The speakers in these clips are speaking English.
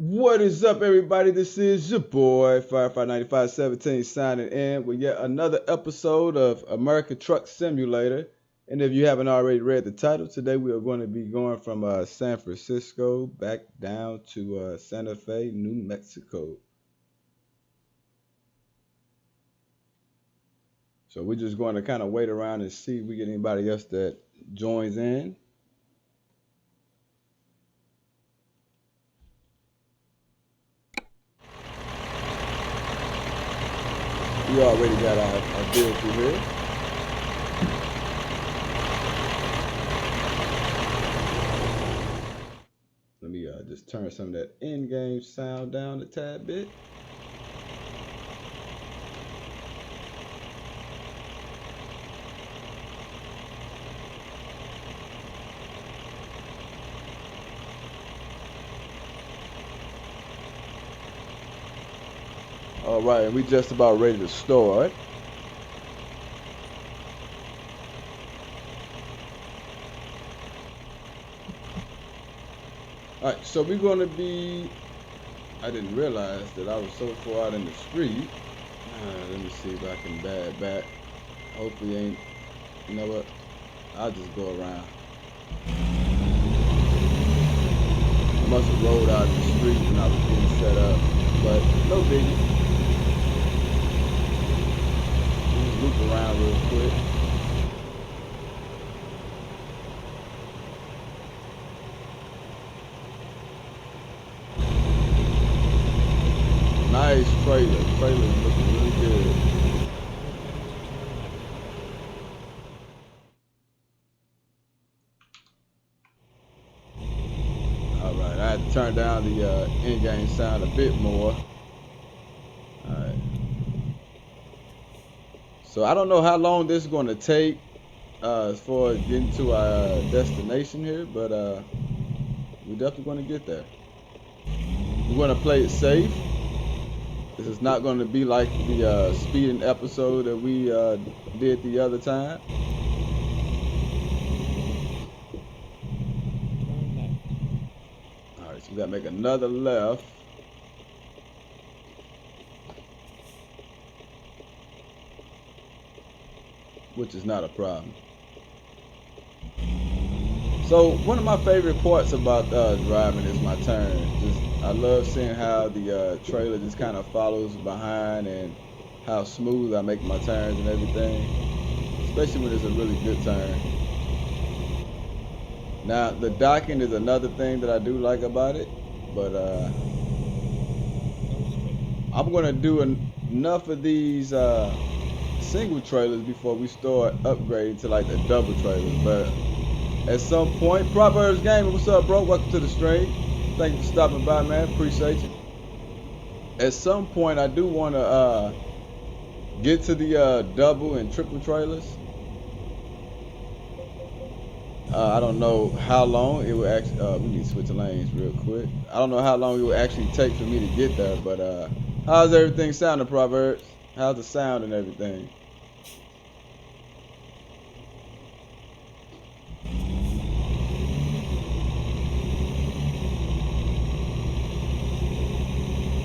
What is up, everybody? This is your boy FireFighter9517 signing in with yet another episode of American Truck Simulator. And if you haven't already read the title, today we are going to be going from San Francisco back down to Santa Fe, New Mexico. So we're just going to kind of wait around and see if we get anybody else that joins in. We already got our vehicle here. Let me just turn some of that in-game sound down a tad bit. All right, we just about ready to start. All right, so we're going to be, I didn't realize that I was so far out in the street. Let me see if I can bag back. Hopefully ain't, you know what, I'll just go around. I must have rolled out in the street when I was getting set up, but no biggie. Just loop around real quick. Nice trailer. Trailer's looking really good. Alright, I had to turn down the in-game sound a bit more. Alright. So I don't know how long this is going to take as far as getting to our destination here, but we're definitely going to get there. We're going to play it safe. This is not going to be like the speeding episode that we did the other time. Alright, so we got to make another left. Which is not a problem. So one of my favorite parts about driving is my turn. I love seeing how the trailer just kind of follows behind and how smooth I make my turns and everything, especially when it's a really good turn. Now the docking is another thing that I do like about it, but I'm gonna do enough of these single trailers before we start upgrading to like the double trailers. But at some point, Proverbs Gaming, what's up, bro? Welcome to the stream. Thank you for stopping by, man. Appreciate you. At some point, I do want to get to the double and triple trailers. I don't know how long it will actually. We need to switch lanes real quick. I don't know how long it will actually take for me to get there, but how's everything sounding, Proverbs? How's the sound and everything?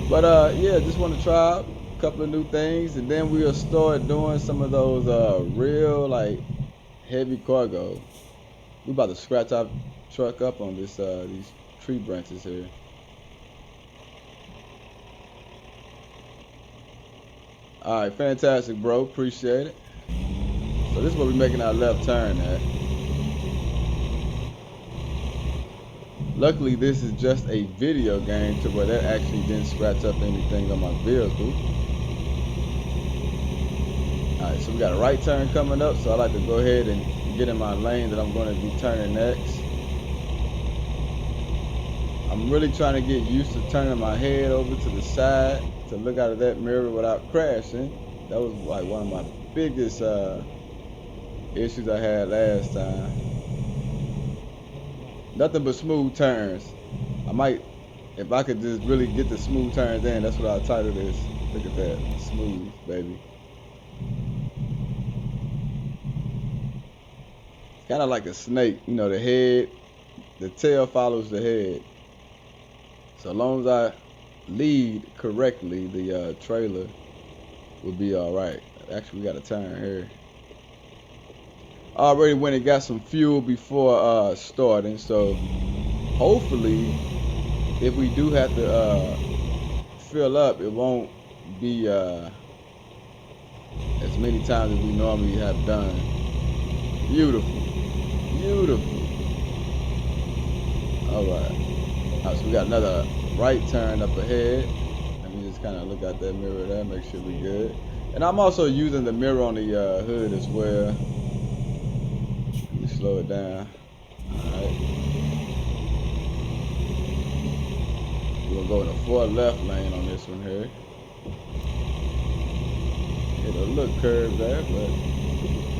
But yeah, just want to try out a couple of new things, and then we'll start doing some of those real like heavy cargo. We about to scratch our truck up on this these tree branches here. All right, fantastic, bro. Appreciate it. So this is where we're making our left turn at. Luckily, this is just a video game to where that actually didn't scratch up anything on my vehicle. Alright, so we got a right turn coming up, so I like to go ahead and get in my lane that I'm going to be turning next. I'm really trying to get used to turning my head over to the side to look out of that mirror without crashing. That was like one of my biggest issues I had last time. Nothing but smooth turns. I might, if I could just really get the smooth turns in, that's what I'll title this. Look at that, smooth, baby. It's kind of like a snake, you know, the tail follows the head. So long as I lead correctly, the trailer will be all right. Actually, we got a turn here. I already went and got some fuel before starting, so hopefully if we do have to fill up, it won't be as many times as we normally have done. Beautiful, beautiful. All right, so we got another right turn up ahead. Let me just kind of look out that mirror there, make sure we're good. And I'm also using the mirror on the hood as well. Let me slow it down. Alright. We're gonna go in the 4 left lane on this one here. Hit a little curve there, but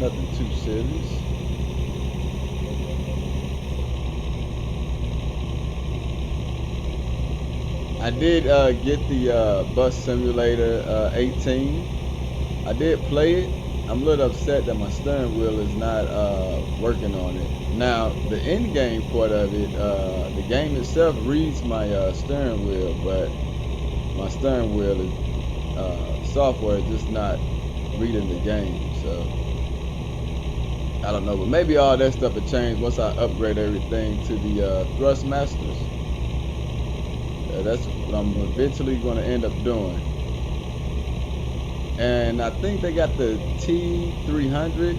nothing too serious. I did get the Bus Simulator 18. I did play it. I'm a little upset that my steering wheel is not working on it. Now, the in-game part of it, the game itself reads my steering wheel, but my steering wheel is software is just not reading the game. So I don't know, but maybe all that stuff will change once I upgrade everything to the Thrustmasters. That's what I'm eventually going to end up doing. And I think they got the T300.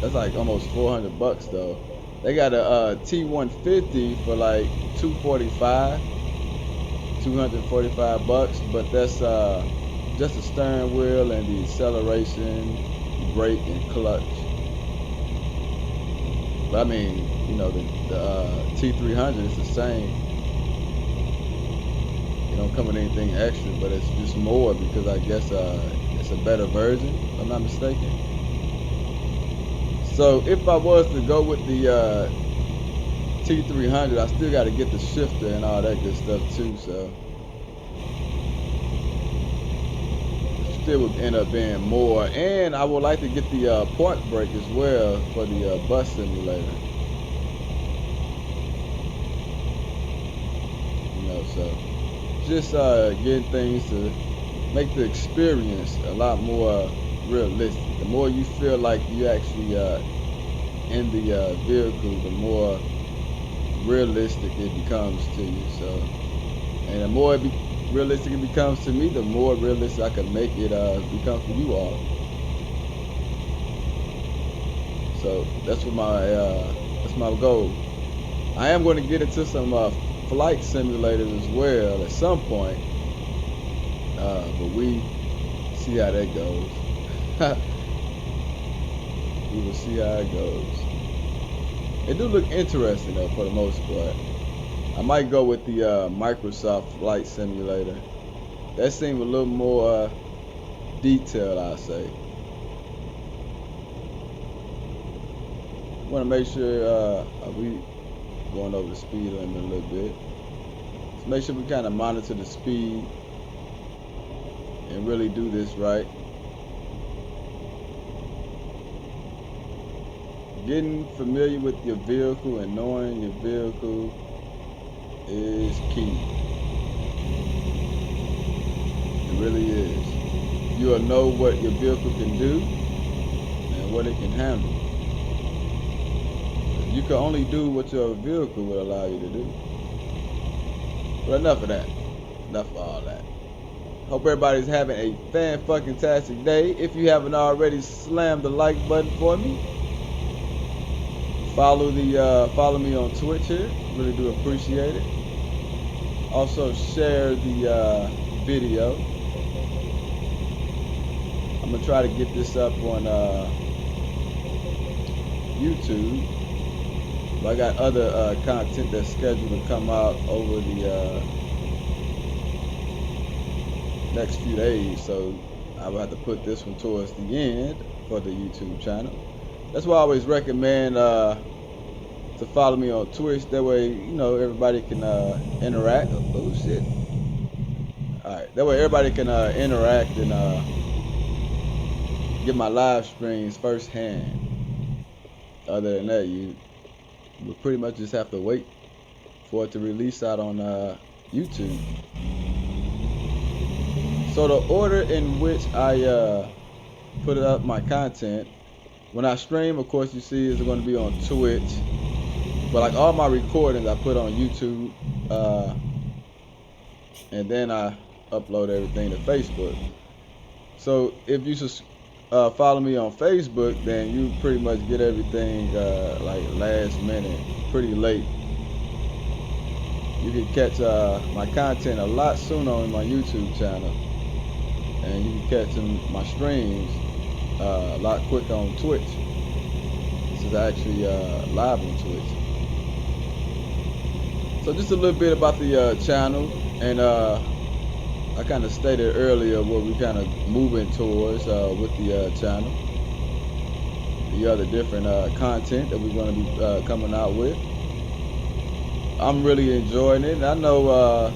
That's like almost $400 though. They got a T150 for like $245, but that's just the steering wheel and the acceleration, brake, and clutch. But I mean, you know, the T300 is the same. Don't come with anything extra, but it's just more because I guess it's a better version, if I'm not mistaken. So if I was to go with the T300, I still got to get the shifter and all that good stuff too, so it still would end up being more. And I would like to get the park brake as well for the bus simulator. You know, so just getting things to make the experience a lot more realistic. The more you feel like you actually in the vehicle, the more realistic it becomes to you. So, and the more realistic it becomes to me, the more realistic I can make it become for you all. So that's what that's my goal. I am going to get into some flight simulators as well at some point, but we see how that goes. We will see how it goes. It do look interesting though, for the most part. I might go with the Microsoft Flight Simulator. That seemed a little more detailed, I'll say. Want to make sure we going over the speed limit a little bit. So make sure we kind of monitor the speed and really do this right. Getting familiar with your vehicle and knowing your vehicle is key. It really is. You'll know what your vehicle can do and what it can handle. You can only do what your vehicle will allow you to do. But enough of that. Enough of all that. Hope everybody's having a fan-fucking-tastic day. If you haven't already, slam the like button for me. Follow me on Twitch here. Really do appreciate it. Also share the video. I'm gonna try to get this up on YouTube. But I got other content that's scheduled to come out over the next few days, so I will have to put this one towards the end for the YouTube channel. That's why I always recommend to follow me on Twitch. That way, you know, everybody can interact. Oh shit! All right, that way everybody can interact and get my live streams firsthand. Other than that, you pretty much just have to wait for it to release out on YouTube. So the order in which I put up my content, when I stream, of course, you see is going to be on Twitch. But like all my recordings, I put on YouTube, and then I upload everything to Facebook. So if you follow me on Facebook, then you pretty much get everything like last minute, pretty late. You can catch my content a lot sooner on my YouTube channel, and you can catch my streams a lot quicker on Twitch. This is actually live on Twitch. So just a little bit about the channel, and I kind of stated earlier what we kind of moving towards with the channel, the other different content that we're going to be coming out with. I'm really enjoying it. I know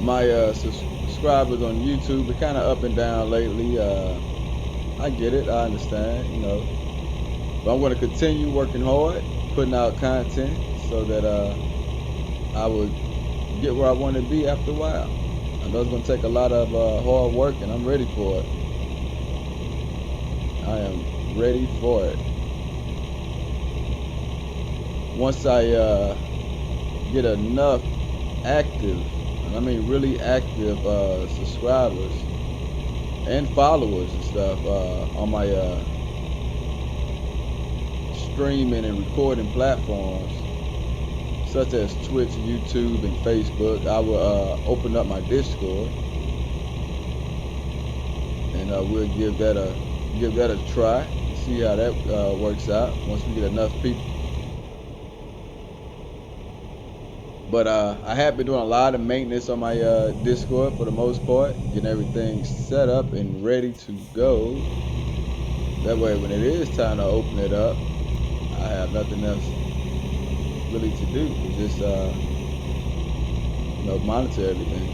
my subscribers on YouTube are kind of up and down lately. I get it, I understand, you know, but I'm going to continue working hard, putting out content so that I will get where I want to be after a while. I know it's going to take a lot of hard work, and I'm ready for it. I am ready for it. Once I get enough active, and I mean really active subscribers and followers and stuff on my streaming and recording platforms such as Twitch, YouTube, and Facebook, I will open up my Discord, and we'll give that a try, see how that works out once we get enough people. But I have been doing a lot of maintenance on my Discord for the most part, getting everything set up and ready to go. That way, when it is time to open it up, I have nothing else really to do, just you know, monitor everything.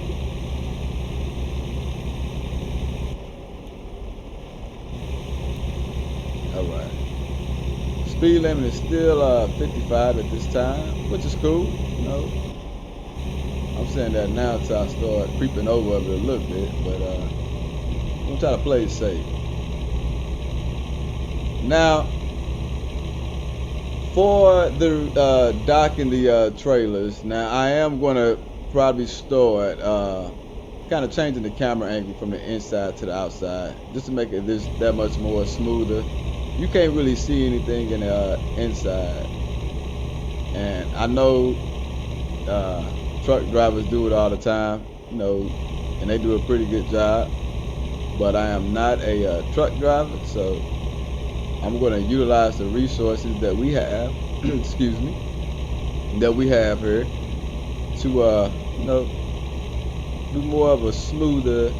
All right. Speed limit is still 55 at this time, which is cool. You know, I'm saying that now until I start creeping over it a little bit, but I'm gonna try to play it safe. Now, for the docking the trailers, now I am gonna probably start kind of changing the camera angle from the inside to the outside, just to make it that much more smoother. You can't really see anything in the inside, and I know truck drivers do it all the time, you know, and they do a pretty good job, but I am not a truck driver, so I'm going to utilize the resources that we have excuse me, that we have here to you know, do more of a smoother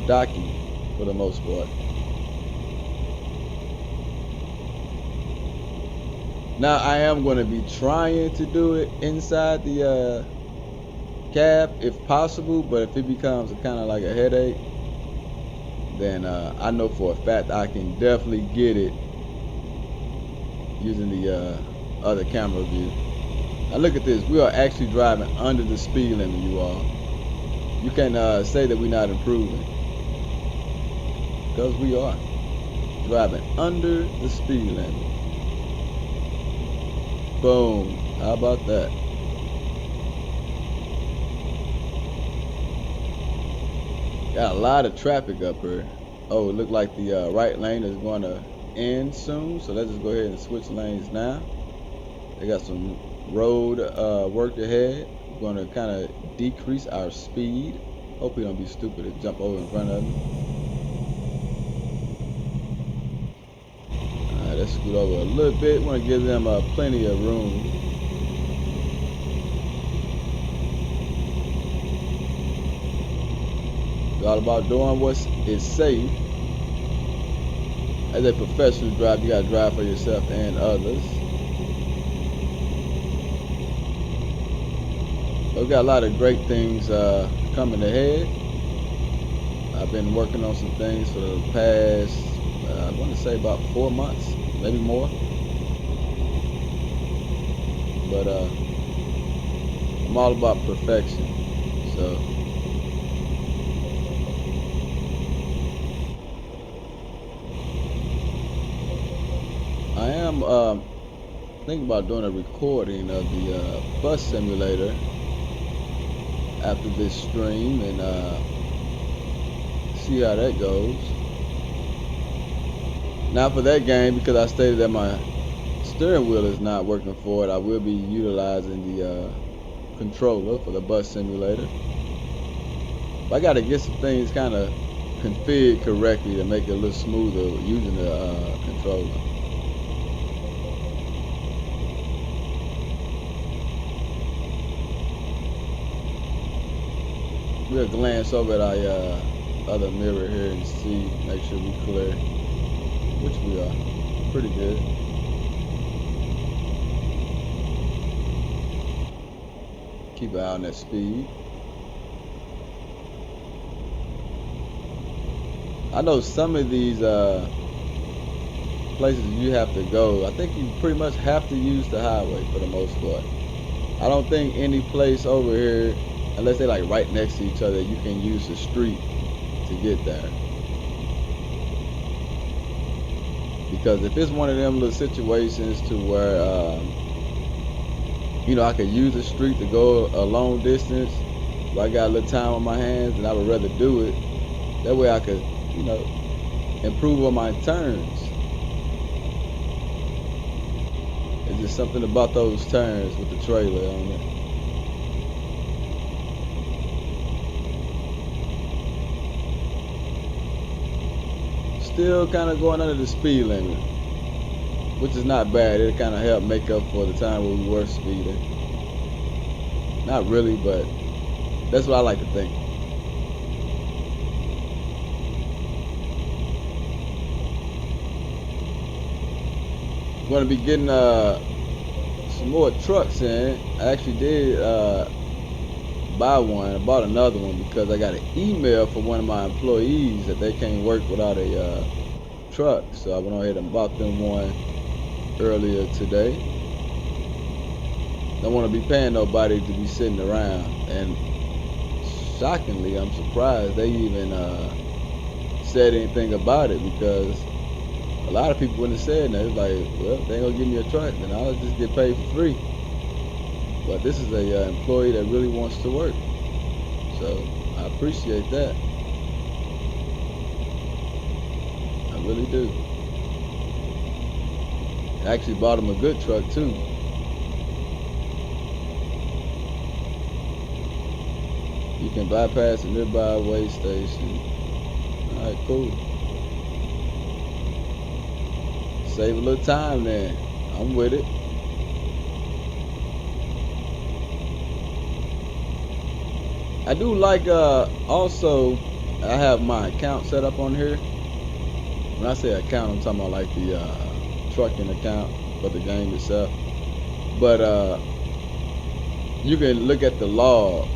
docking for the most part. Now I am going to be trying to do it inside the cab if possible, but if it becomes kind of like a headache, then I know for a fact I can definitely get it using the other camera view. Now look at this, we are actually driving under the speed limit, you all. You can say that we're not improving, because we are driving under the speed limit. Boom, how about that? Got a lot of traffic up here. Oh, it looked like the right lane is going to end soon, so let's just go ahead and switch lanes now. They got some road work ahead. We're going to kind of decrease our speed. Hope we don't be stupid and jump over in front of me. Alright, let's scoot over a little bit. Want to give them plenty of room. It's all about doing what is safe. As a professional driver, you gotta drive for yourself and others. So we got a lot of great things coming ahead. I've been working on some things for the past, I want to say about 4 months, maybe more. but I'm all about perfection. So I am thinking about doing a recording of the bus simulator after this stream and see how that goes. Now for that game, because I stated that my steering wheel is not working for it, I will be utilizing the controller for the bus simulator. But I got to get some things kind of configured correctly to make it a little smoother using the controller. We'll glance over at our other mirror here and see, make sure we're clear, which we are. Pretty good. Keep an eye on that speed. I know some of these places you have to go, I think you pretty much have to use the highway for the most part. I don't think any place over here, unless they're like right next to each other, you can use the street to get there. Because if it's one of them little situations to where you know, I could use the street to go a long distance, where I got a little time on my hands, and I would rather do it. That way I could, you know, improve on my turns. It's just something about those turns with the trailer on it. Still kind of going under the speed limit, which is not bad. It kind of helped make up for the time when we were speeding. Not really, but that's what I like to think. I'm going to be getting some more trucks in. I actually did buy one. I bought another one because I got an email from one of my employees that they can't work without a truck. So I went ahead and bought them one earlier today. Don't want to be paying nobody to be sitting around. And shockingly, I'm surprised they even said anything about it, because a lot of people wouldn't have said that. It's like, well, they ain't gonna give me a truck, then I'll just get paid for free. But this is a employee that really wants to work, so I appreciate that. I really do. I actually bought him a good truck too. You can bypass a nearby way station. Alright, cool. Save a little time then. I'm with it. I do like also, I have my account set up on here. When I say account, I'm talking about like the trucking account for the game itself. But you can look at the log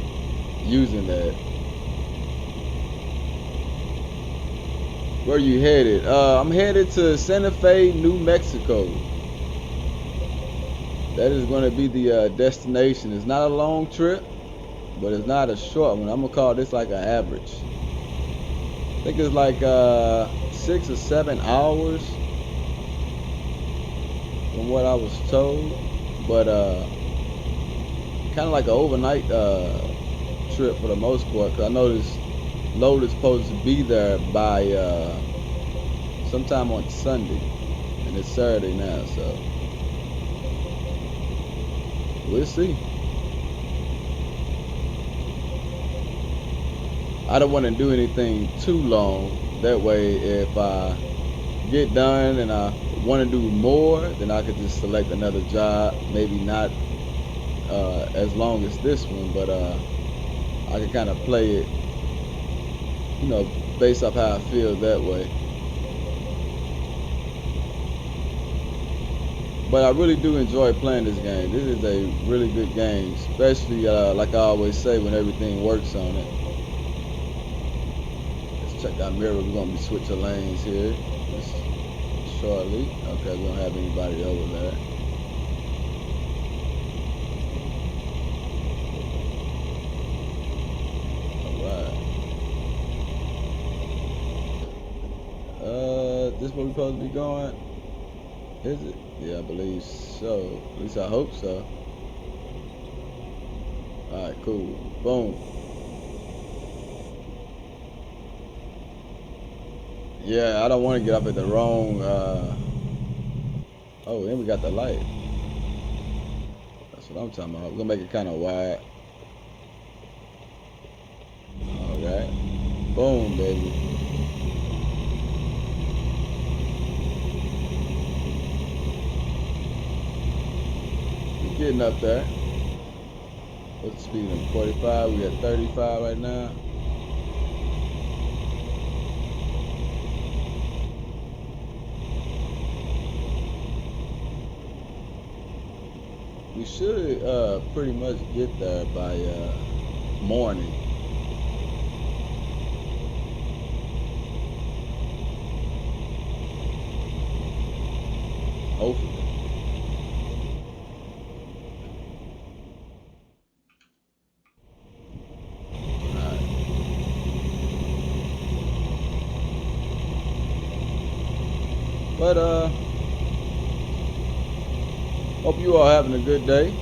using that. Where you headed? I'm headed to Santa Fe, New Mexico. That is going to be the destination. It's not a long trip, but it's not a short one. I'm gonna call this like an average. I think it's like 6 or 7 hours from what I was told, but kind of like an overnight trip for the most part, because I know this load is supposed to be there by sometime on Sunday, and it's Saturday now, so we'll see. I don't want to do anything too long. That way, if I get done and I want to do more, then I could just select another job. Maybe not as long as this one, but I can kind of play it, you know, based off how I feel that way. But I really do enjoy playing this game. This is a really good game, especially like I always say, when everything works on it. Let's check our mirror. We're going to be switching lanes here just shortly. Okay, we don't have anybody over there. where we're supposed to be going? Is it? Yeah, I believe so. At least I hope so. Alright, cool. Boom. Yeah, I don't want to get off at the wrong oh, and we got the light. That's what I'm talking about. We're gonna make it kind of wide. Alright. Boom, baby. We're getting up there. What's the speed of 45? We at 35 right now. We should pretty much get there by morning. Hopefully. Alright. But hope you all having a good day.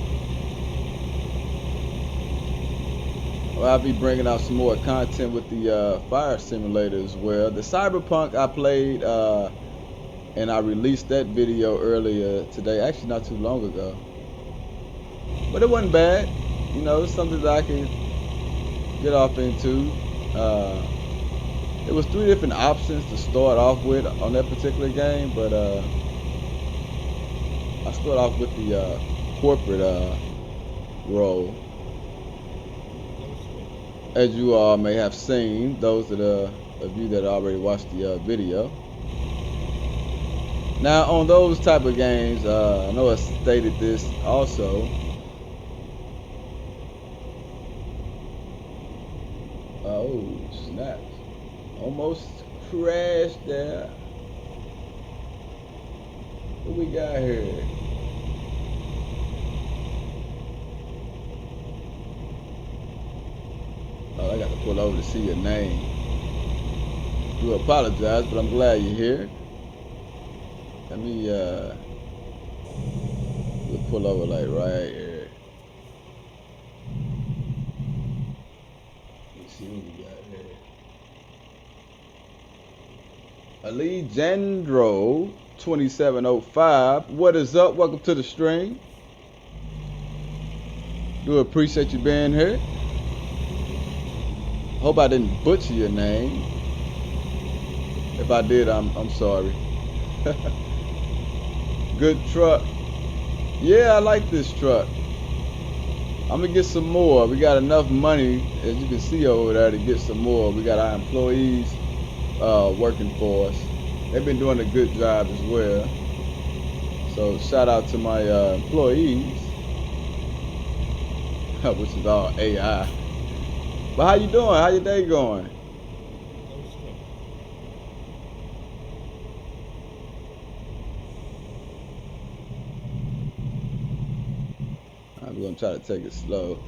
Well, I'll be bringing out some more content with the fire simulator as well. The Cyberpunk I played, and I released that video earlier today, actually not too long ago. But it wasn't bad. You know, it's something that I can get off into. There was 3 different options to start off with on that particular game, but I start off with the corporate role. As you all may have seen, those of you that already watched the video. Now, on those type of games, I know I stated this also. Oh, snaps. Almost crashed there. What we got here? Oh, I got to pull over to see your name. Do apologize, but I'm glad you're here. Let me we'll pull over like right here. Let's see what we got here. Alejandro 2705. What is up? Welcome to the stream. Do appreciate you being here. Hope I didn't butcher your name. If I did, I'm sorry. Good truck. Yeah, I like this truck. I'm gonna get some more. We got enough money, as you can see over there, to get some more. We got our employees working for us. They've been doing a good job as well. So shout out to my employees, which is all AI. But how you doing? How your day going? I'm gonna try to take it slow.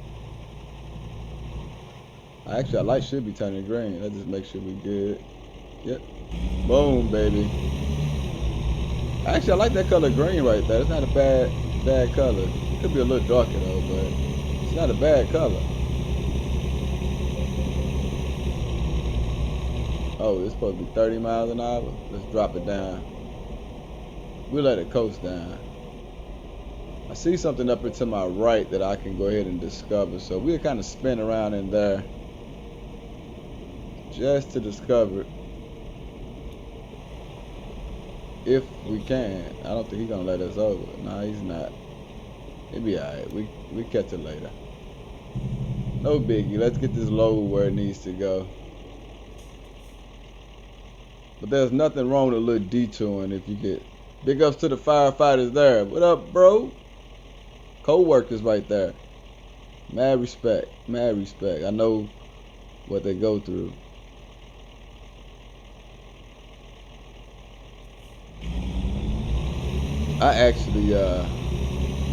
Actually, our light should be turning green. Let's just make sure we good. Yep. Boom, baby. Actually, I like that color green right there. It's not a bad color. It could be a little darker though, but it's not a bad color. Oh, it's supposed to be 30 miles an hour. Let's drop it down. We'll let it coast down. I see something up into my right that I can go ahead and discover. So we'll kind of spin around in there just to discover it. If we can. I don't think he's gonna let us over. No, he's not. It'll be alright. We catch it later. No biggie. Let's get this load where it needs to go. But there's nothing wrong with a little detouring if you get. Big ups to the firefighters there. What up, bro? Co-workers right there. Mad respect. Mad respect. I know what they go through. I actually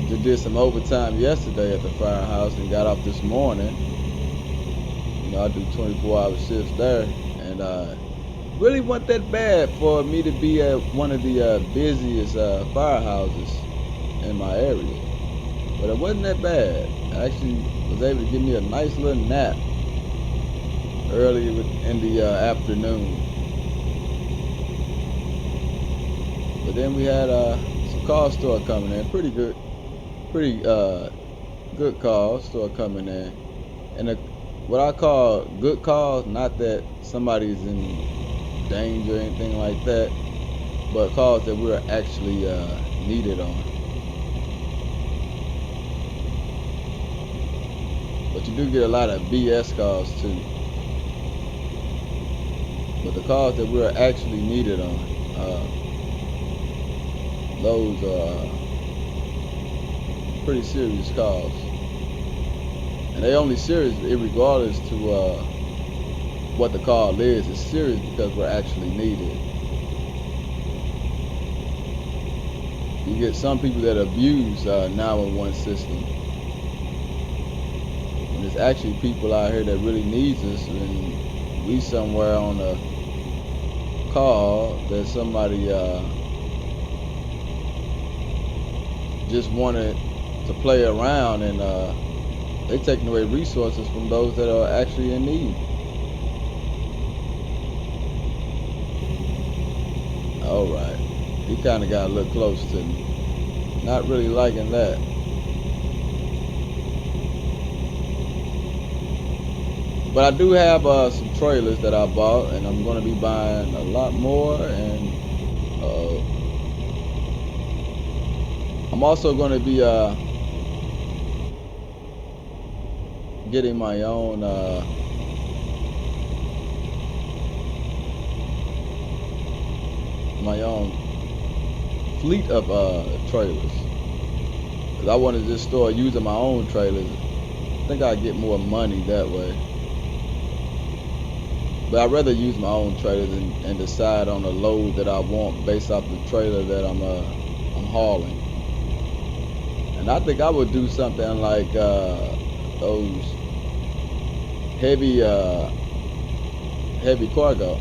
just did some overtime yesterday at the firehouse and got off this morning. You know, I do 24-hour shifts there, and really wasn't that bad for me to be at one of the busiest firehouses in my area. But it wasn't that bad. I actually was able to give me a nice little nap early in the afternoon. But then we had some car store coming in. Pretty good car store coming in. And what I call good cars, not that somebody's in danger or anything like that, but cars that we're actually needed on. But you do get a lot of BS cars too. But the cars that we're actually needed on, those are pretty serious cars. And they only serious regardless to what the car is. It's serious because we're actually needed. You get some people that abuse 911 system. And there's actually people out here that really needs us, and we somewhere on a call that somebody just wanted to play around, and they taking away resources from those that are actually in need. Alright, he kind of got a little close to me. Not really liking that. But I do have some trailers that I bought, and I'm going to be buying a lot more, and I'm also going to be getting my own fleet of trailers, because I want to just start using my own trailers. I think I get more money that way. But I'd rather use my own trailers and decide on the load that I want based off the trailer that I'm hauling. And I think I would do something like those heavy cargo.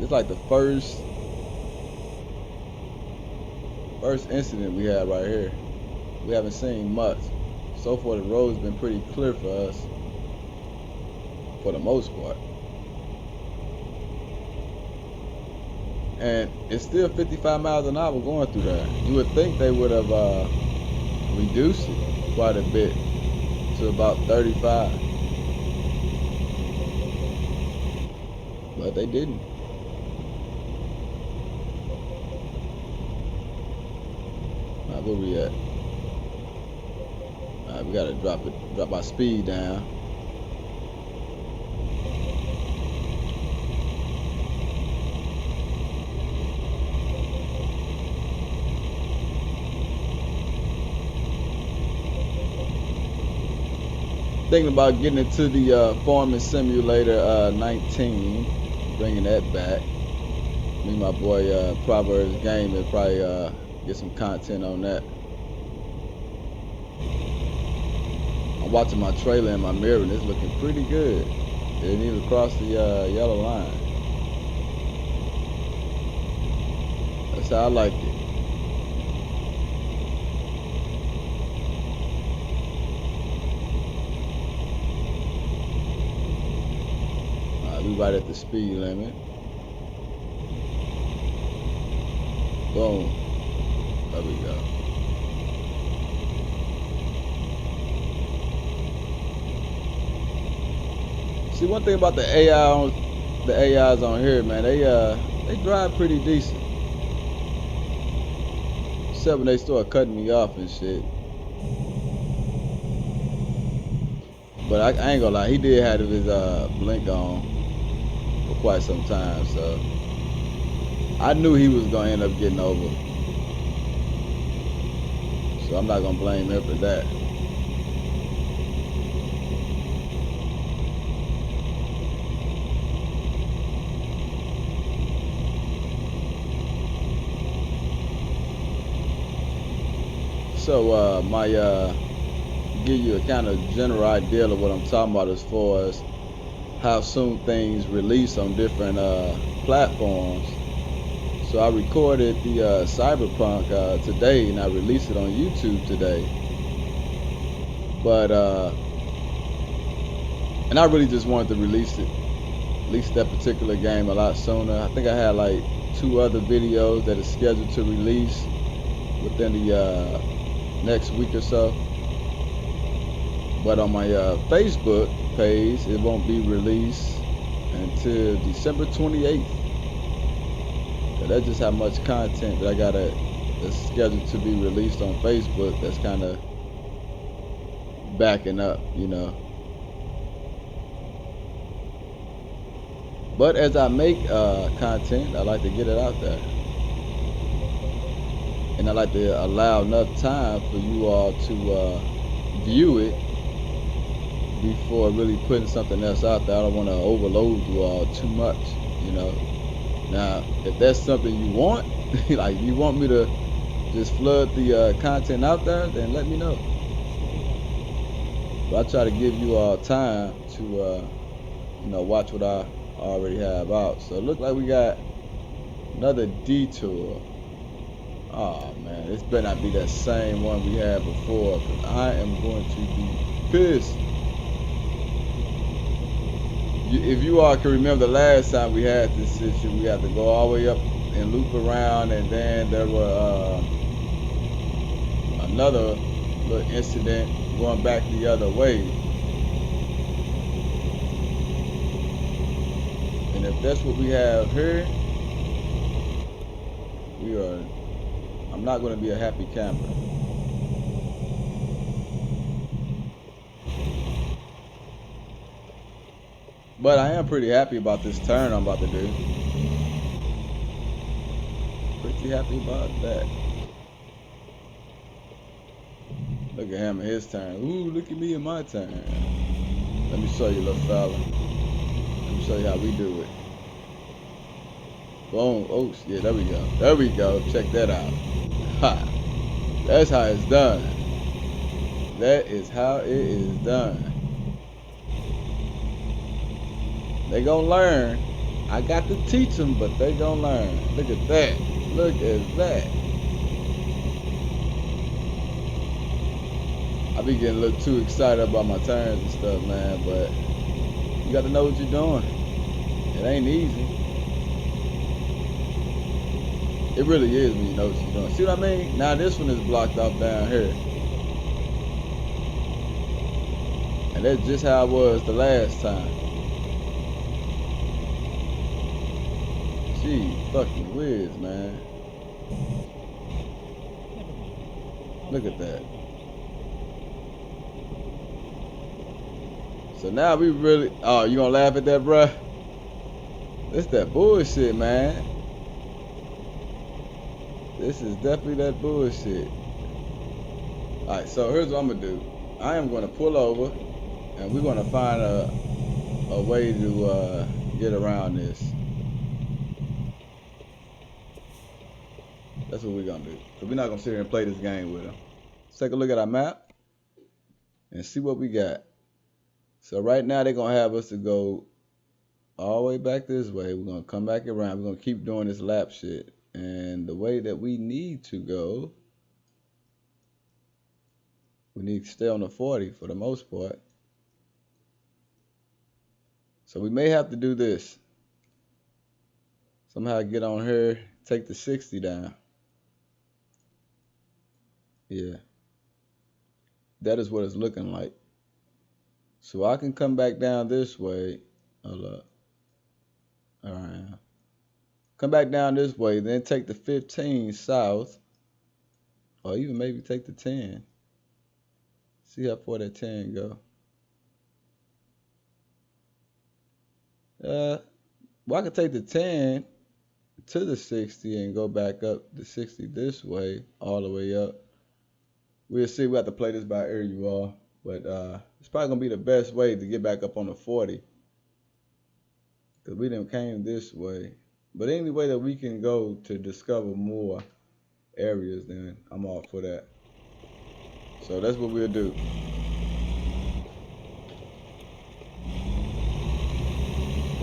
It's like the first incident we had right here. We haven't seen much. So far the road's been pretty clear for us, for the most part. And it's still 55 miles an hour going through there. You would think they would have reduced it quite a bit to about 35. But they didn't. Alright, where we at? Alright, we gotta drop our speed down. Thinking about getting into the Farming Simulator 19, bringing that back. Me and my boy Proverbs Gaming will probably get some content on that. I'm watching my trailer in my mirror and it's looking pretty good. It didn't even cross the yellow line. That's how I like it. We right at the speed limit. Boom. There we go. See, one thing about the AIs on here, man, they drive pretty decent. Except when they start cutting me off and shit. But I ain't gonna lie, he did have his blink on for quite some time, so I knew he was gonna end up getting over. So I'm not gonna blame him for that. So give you a kind of general idea of what I'm talking about as far as how soon things release on different platforms. So I recorded the Cyberpunk today, and I released it on YouTube today. But and I really just wanted to release that particular game a lot sooner. I think I had like 2 other videos that are scheduled to release within the next week or so. But on my Facebook page, it won't be released until December 28th. So that's just how much content that I got that's scheduled to be released on Facebook that's kind of backing up, you know. But as I make content, I like to get it out there. And I like to allow enough time for you all to view it before really putting something else out there. I don't want to overload you all too much, you know. Now, if that's something you want, like you want me to just flood the content out there, then let me know. But I try to give you all time to, you know, watch what I already have out. So it looks like we got another detour. Oh man, this better not be that same one we had before, because I am going to be pissed. If you all can remember the last time we had this situation, we had to go all the way up and loop around, and then there were another little incident going back the other way. And if that's what we have here, I'm not going to be a happy camper. But I am pretty happy about this turn I'm about to do. Pretty happy about that. Look at him and his turn. Ooh, look at me and my turn. Let me show you, little fella. Let me show you how we do it. Boom. Oh, yeah, there we go. There we go. Check that out. Ha. That's how it's done. That is how it is done. They gonna learn. I got to teach them, but they gonna learn. Look at that. Look at that. I be getting a little too excited about my turns and stuff, man, but you got to know what you're doing. It ain't easy. It really is when you know what you're doing. See what I mean? Now this one is blocked off down here. And that's just how it was the last time. Gee, fucking whiz, man. Look at that. So now we really... Oh, you gonna laugh at that, bruh? This that bullshit, man. This is definitely that bullshit. Alright, so here's what I'm gonna do. I am gonna pull over, and we're gonna find a way to get around this. That's what we're gonna do. So we're not gonna sit here and play this game with them. Let's take a look at our map and see what we got. So right now they're gonna have us to go all the way back this way. We're gonna come back around. We're gonna keep doing this lap shit. And the way that we need to go, we need to stay on the 40 for the most part. So we may have to do this. Somehow get on here, take the 60 down. Yeah. That is what it's looking like. So I can come back down this way. Hold up. Alright. Come back down this way, then take the 15 south. Or even maybe take the 10. See how far that 10 go. Well, I could take the 10 to the 60 and go back up the 60 this way, all the way up. We'll see. We have to play this by ear, you all. But it's probably going to be the best way to get back up on the 40. Because we done came this way. But any way that we can go to discover more areas, then I'm all for that. So that's what we'll do.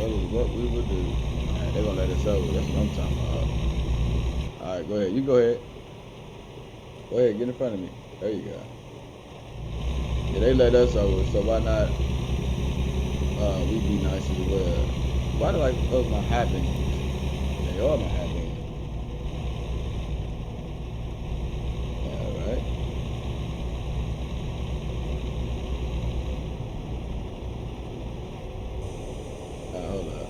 That is what we would do. Alright, they're gonna let us over. That's what I'm talking about. Alright, go ahead. You go ahead. Go ahead, get in front of me. There you go. Yeah, they let us over, so why not we be nice as well. Why do I close my hat beams? They are my hat beams. Alright. Hold up.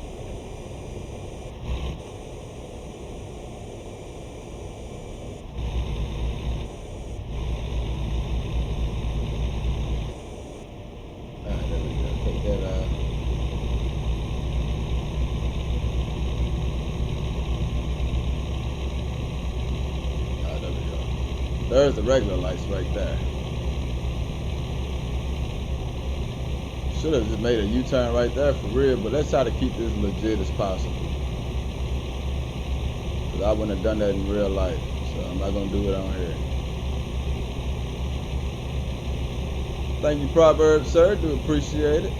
Alright, there we go. Take that out. There we go. There's the regular lights right there. Should have just made a U-turn right there for real, but let's try to keep this legit as possible. Cause I wouldn't have done that in real life, so I'm not gonna do it on here. Thank you, Proverbs, sir. Do appreciate it.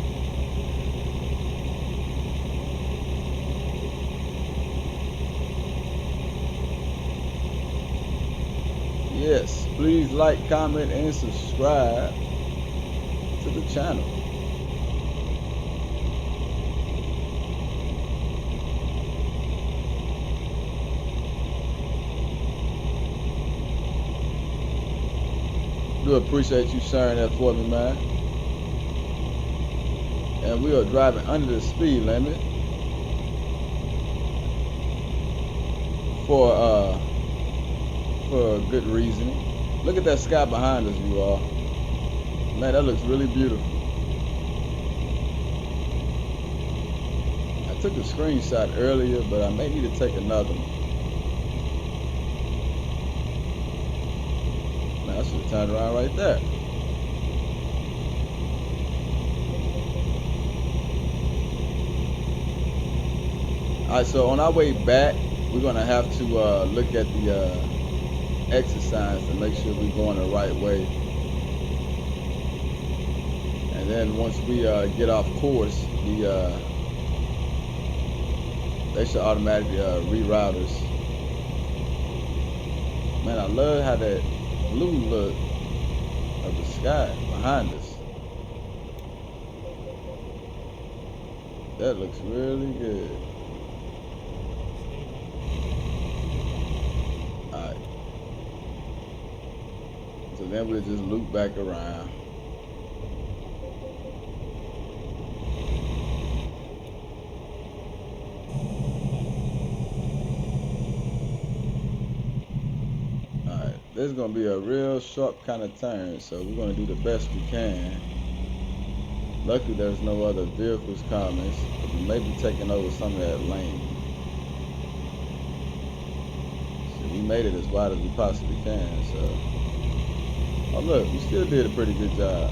Yes, please like, comment, and subscribe to the channel. Do appreciate you sharing that for me, man. And we are driving under the speed limit for a good reason. Look at that sky behind us, you all. Man, that looks really beautiful. I took a screenshot earlier, but I may need to take another one. Man, I should have turned around right there. Alright, so on our way back, we're gonna have to look at the exercise to make sure we're going the right way. And then once we get off course, they should automatically reroute us. Man, I love how that blue look of the sky behind us. That looks really good. Alright. So then we'll just loop back around. This is going to be a real sharp kind of turn, so we're going to do the best we can. Luckily there's no other vehicles coming, so we may be taking over some of that lane. So we made it as wide as we possibly can, so. Oh look, we still did a pretty good job.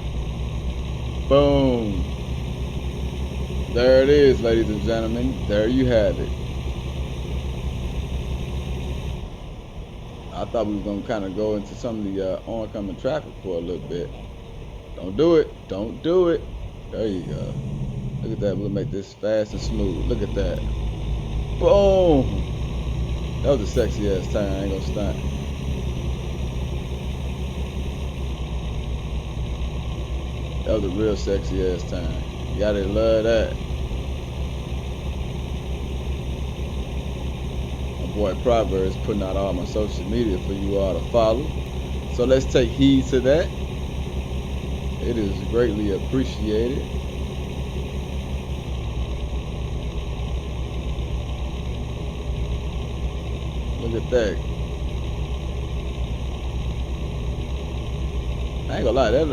Boom. There it is, ladies and gentlemen. There you have it. I thought we were going to kind of go into some of the oncoming traffic for a little bit. Don't do it. Don't do it. There you go. Look at that. We'll make this fast and smooth. Look at that. Boom. That was a sexy ass turn. I ain't going to stunt. That was a real sexy ass turn. You gotta love that. Boy Proverbs putting out all my social media for you all to follow, so let's take heed to that. It is greatly appreciated. Look at that. I ain't gonna lie, that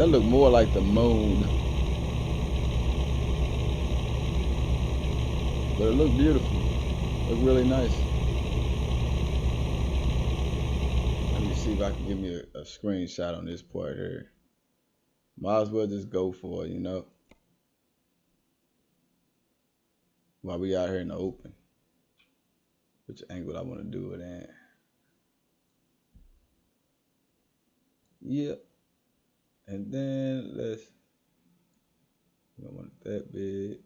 look more like the moon, but it looked beautiful. Look really nice. See if I can give me a screenshot on this part here. Might as well just go for it, you know, while we out here in the open. Which angle I want to do it in. Yep. And then we don't want it that big.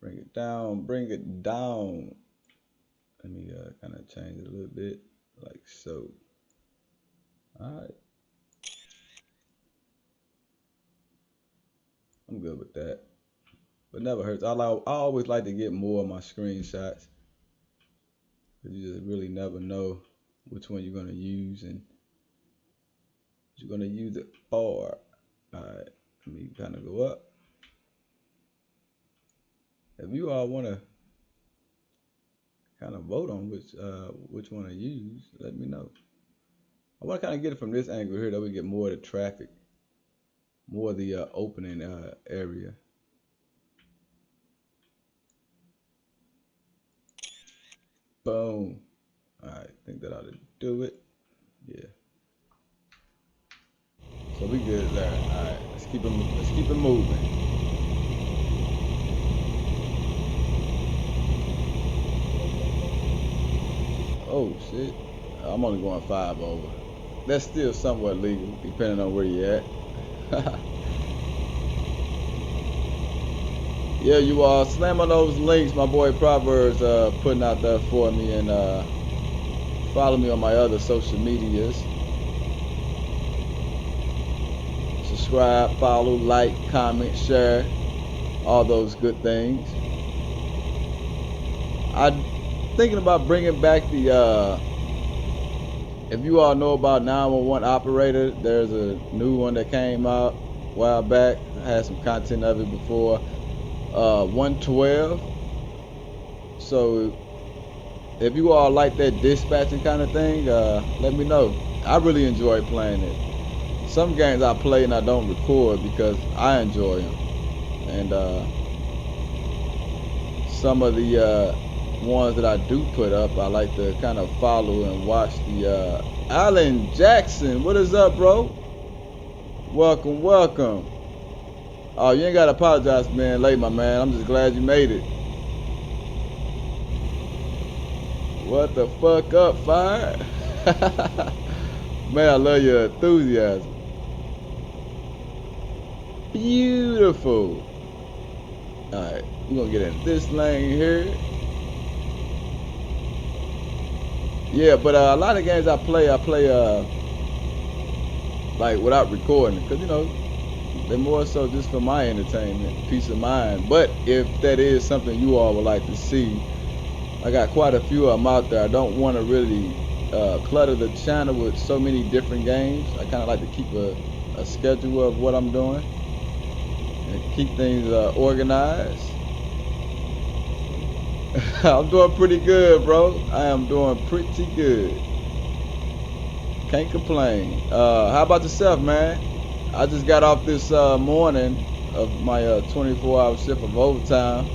Bring it down, bring it down. Let me kind of change it a little bit, like so. All right. I'm good with that. But never hurts. I always like to get more of my screenshots. Because you just really never know which one you're going to use and what you're going to use it for. Alright, let me kind of go up. If you all want to kind of vote on which one to use, let me know. I want to kind of get it from this angle here that we get more of the traffic, more of the opening area. Boom. Alright, think that ought to do it. Yeah. So we good there. Alright, let's keep it moving. Oh shit. I'm only going 5 over. That's still somewhat legal, depending on where you're at. Yeah, you all slam on those links. My boy Proverbs putting out there for me, and follow me on my other social medias. Subscribe, follow, like, comment, share, all those good things. I'm thinking about bringing back the if you all know about 911 operator, there's a new one that came out a while back. I had some content of it before. 112. So if you all like that dispatching kind of thing, let me know. I really enjoy playing it. Some games I play and I don't record because I enjoy them, and some of the ones that I do put up, I like to kind of follow and watch. The Alan Jackson, what is up, bro? Welcome, welcome. Oh, you ain't gotta apologize for being late, my man. I'm just glad you made it. What the fuck up, Fire? Man, I love your enthusiasm. Beautiful. Alright, we're gonna get in this lane here. Yeah, but a lot of games I play like without recording, because you know, they're more so just for my entertainment, peace of mind. But if that is something you all would like to see, I got quite a few of them out there. I don't want to really clutter the channel with so many different games. I kind of like to keep a schedule of what I'm doing and keep things organized. I'm doing pretty good, bro. I am doing pretty good. Can't complain. How about yourself, man? I just got off this morning of my 24-hour shift of overtime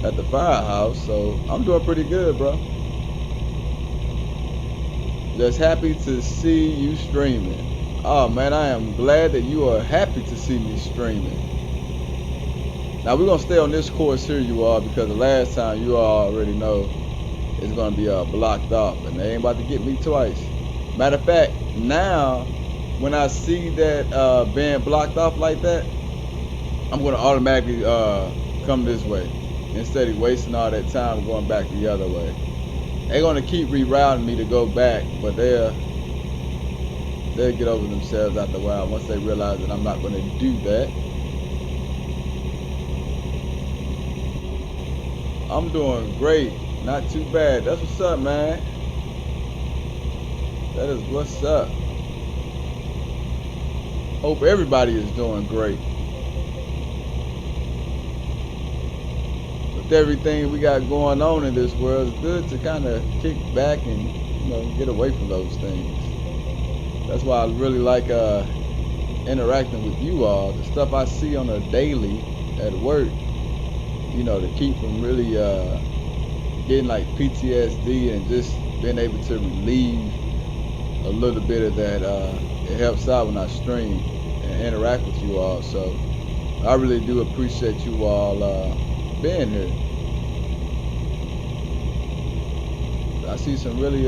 at the firehouse, so I'm doing pretty good, bro. Just happy to see you streaming. Oh man, I am glad that you are happy to see me streaming. Now we're gonna stay on this course here, you all, because the last time you all already know it's gonna be blocked off, and they ain't about to get me twice. Matter of fact, now when I see that being blocked off like that, I'm gonna automatically come this way instead of wasting all that time going back the other way. They're gonna keep rerouting me to go back, but they'll get over themselves after a while once they realize that I'm not gonna do that. I'm doing great, not too bad. That's what's up, man. That is what's up. Hope everybody is doing great. With everything we got going on in this world, it's good to kind of kick back and, you know, get away from those things. That's why I really like interacting with you all. The stuff I see on a daily at work, you know, to keep from really getting like PTSD and just being able to relieve a little bit of that. It helps out when I stream and interact with you all. So I really do appreciate you all being here. I see some really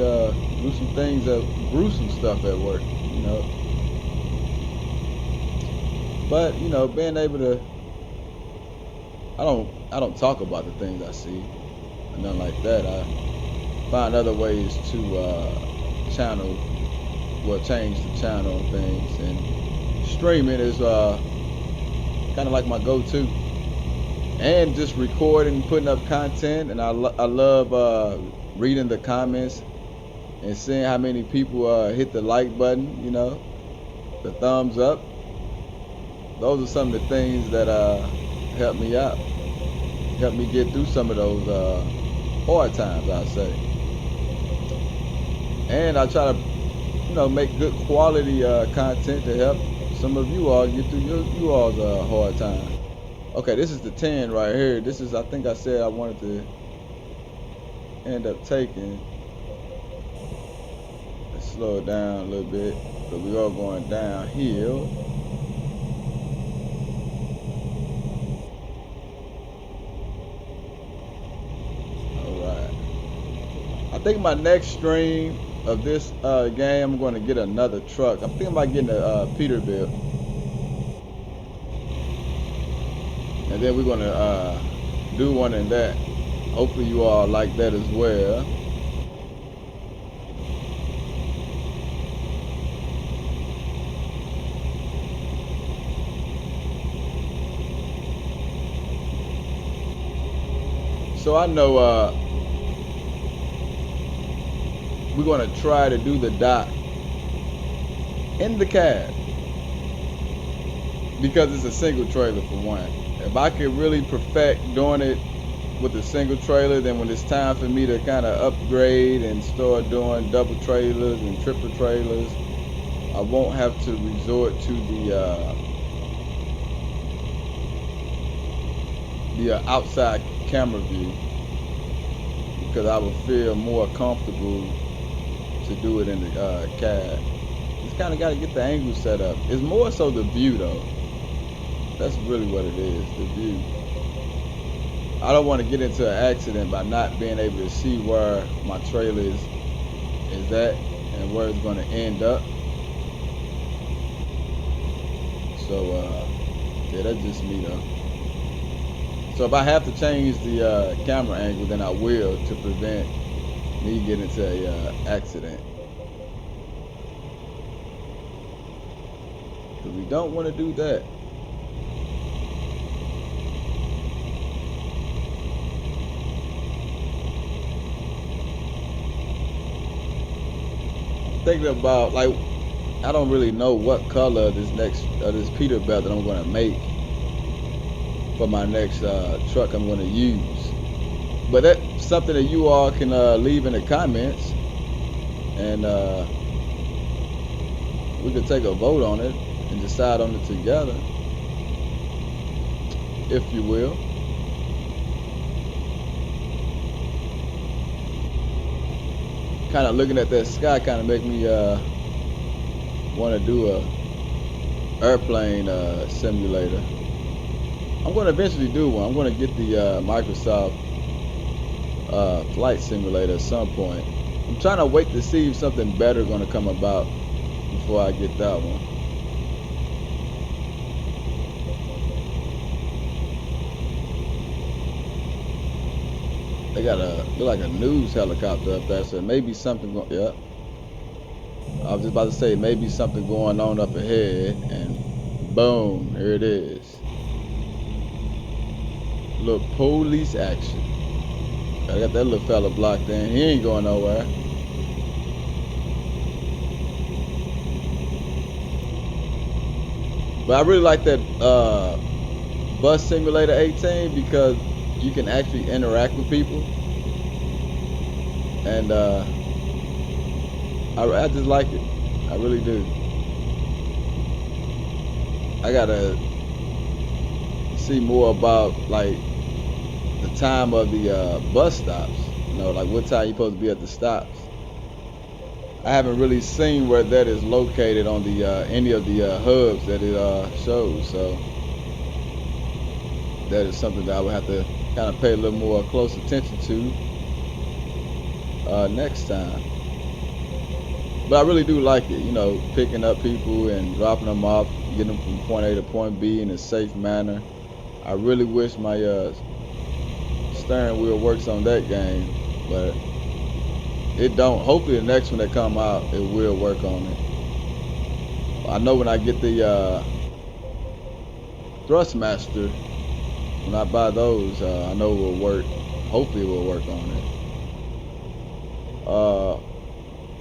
gruesome stuff at work, you know. But you know, being able to I don't talk about the things I see and nothing like that. I find other ways to change the channel and things, and streaming is kind of like my go-to. And just recording, putting up content, and I love reading the comments and seeing how many people hit the like button, you know, the thumbs up. Those are some of the things that help me out, help me get through some of those hard times, I say. And I try to, you know, make good quality content to help some of you all get through you all's hard time. Okay, this is the 10 right here. This is, I think I said I wanted to end up taking. Let's slow it down a little bit, but we are going downhill. I think my next stream of this game, I'm going to get another truck. I'm thinking about getting a Peterbilt, and then we're going to do one in that. Hopefully you all like that as well. So I know we're going to try to do the dock in the cab because it's a single trailer for one. If I could really perfect doing it with a single trailer, then when it's time for me to kind of upgrade and start doing double trailers and triple trailers, I won't have to resort to the outside camera view, because I would feel more comfortable to do it in the cab. Just kind of got to get the angle set up. It's more so the view though. That's really what it is, the view. I don't want to get into an accident by not being able to see where my trailer is at and where it's going to end up. So yeah, that's just me though. So if I have to change the camera angle, then I will, to prevent me getting into a accident. Because we don't want to do that. Thinking about, like, I don't really know what color this Peterbilt that I'm going to make for my next truck I'm going to use. But that's something that you all can leave in the comments, and we could take a vote on it and decide on it together, if you will. Kind of looking at that sky kind of make me want to do a airplane simulator. I'm going to eventually do one. I'm going to get the Microsoft flight simulator at some point. I'm trying to wait to see if something better is going to come about before I get that one. They got look like a news helicopter up there, so maybe something going. Yeah, I was just about to say maybe something going on up ahead, and boom, here it is. Little police action. I got that little fella blocked in. He ain't going nowhere. But I really like that Bus Simulator 18 because you can actually interact with people, and I just like it. I really do. I gotta see more about like the time of the bus stops. You know, like what time you're supposed to be at the stops. I haven't really seen where that is located on the any of the hubs that it shows. So that is something that I would have to kind of pay a little more close attention to next time. But I really do like it, you know, picking up people and dropping them off, getting them from point A to point B in a safe manner. I really wish my steering wheel works on that game, but it don't. Hopefully the next one that come out, it will work on it. I know when I get the Thrustmaster, when I buy those, I know it will work. Hopefully it will work on it.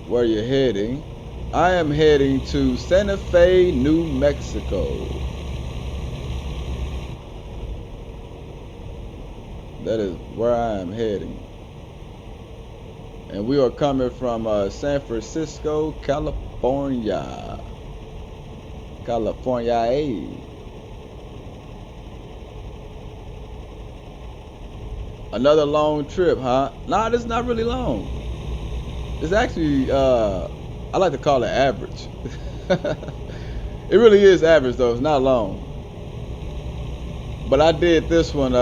Where you heading? I am heading to Santa Fe, New Mexico. That is where I am heading. And we are coming from San Francisco, California. California. Another long trip, huh? Nah, this is not really long. It's actually, I like to call it average. It really is average though, it's not long. But I did this one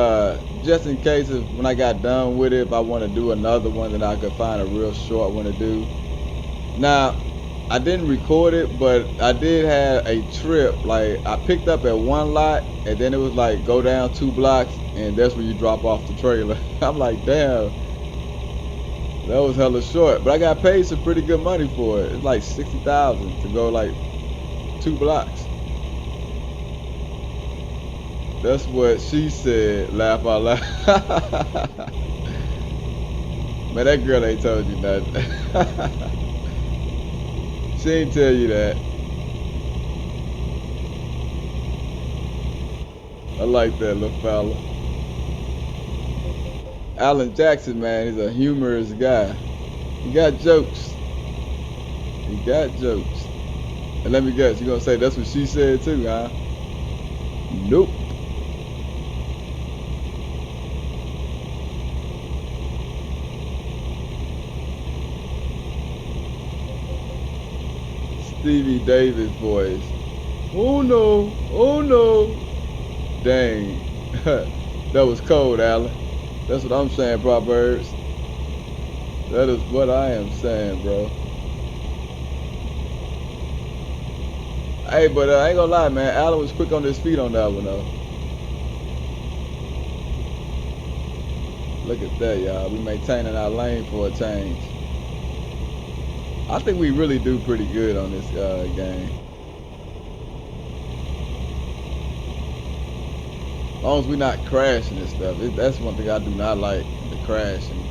just in case when I got done with it, if I want to do another one, then I could find a real short one to do. Now, I didn't record it, but I did have a trip. Like, I picked up at one lot, and then it was like, go down 2 blocks, and that's where you drop off the trailer. I'm like, damn, that was hella short. But I got paid some pretty good money for it. It's like $60,000 to go like 2 blocks. That's what she said, laugh out loud. Man, that girl ain't told you nothing. She ain't tell you that. I like that little fella. Alan Jackson, man, he's a humorous guy. He got jokes. He got jokes. And let me guess, you gonna say that's what she said too, huh? Nope. Stevie Davis voice. Oh no, oh no. Dang. That was cold, Alan. That's what I'm saying, Proverbs. That is what I am saying, bro. Hey, but I ain't gonna lie, man. Alan was quick on his feet on that one, though. Look at that, y'all. We maintaining our lane for a change. I think we really do pretty good on this game. As long as we're not crashing and stuff. That's one thing I do not like, the crashing.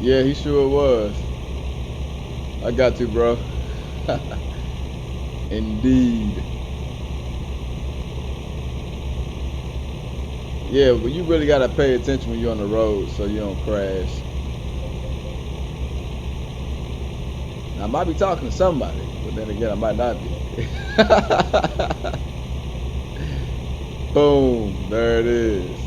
Yeah, he sure was. I got you, bro. Indeed. Yeah, but you really gotta pay attention when you're on the road so you don't crash. Now, I might be talking to somebody, but then again, I might not be. Boom, there it is.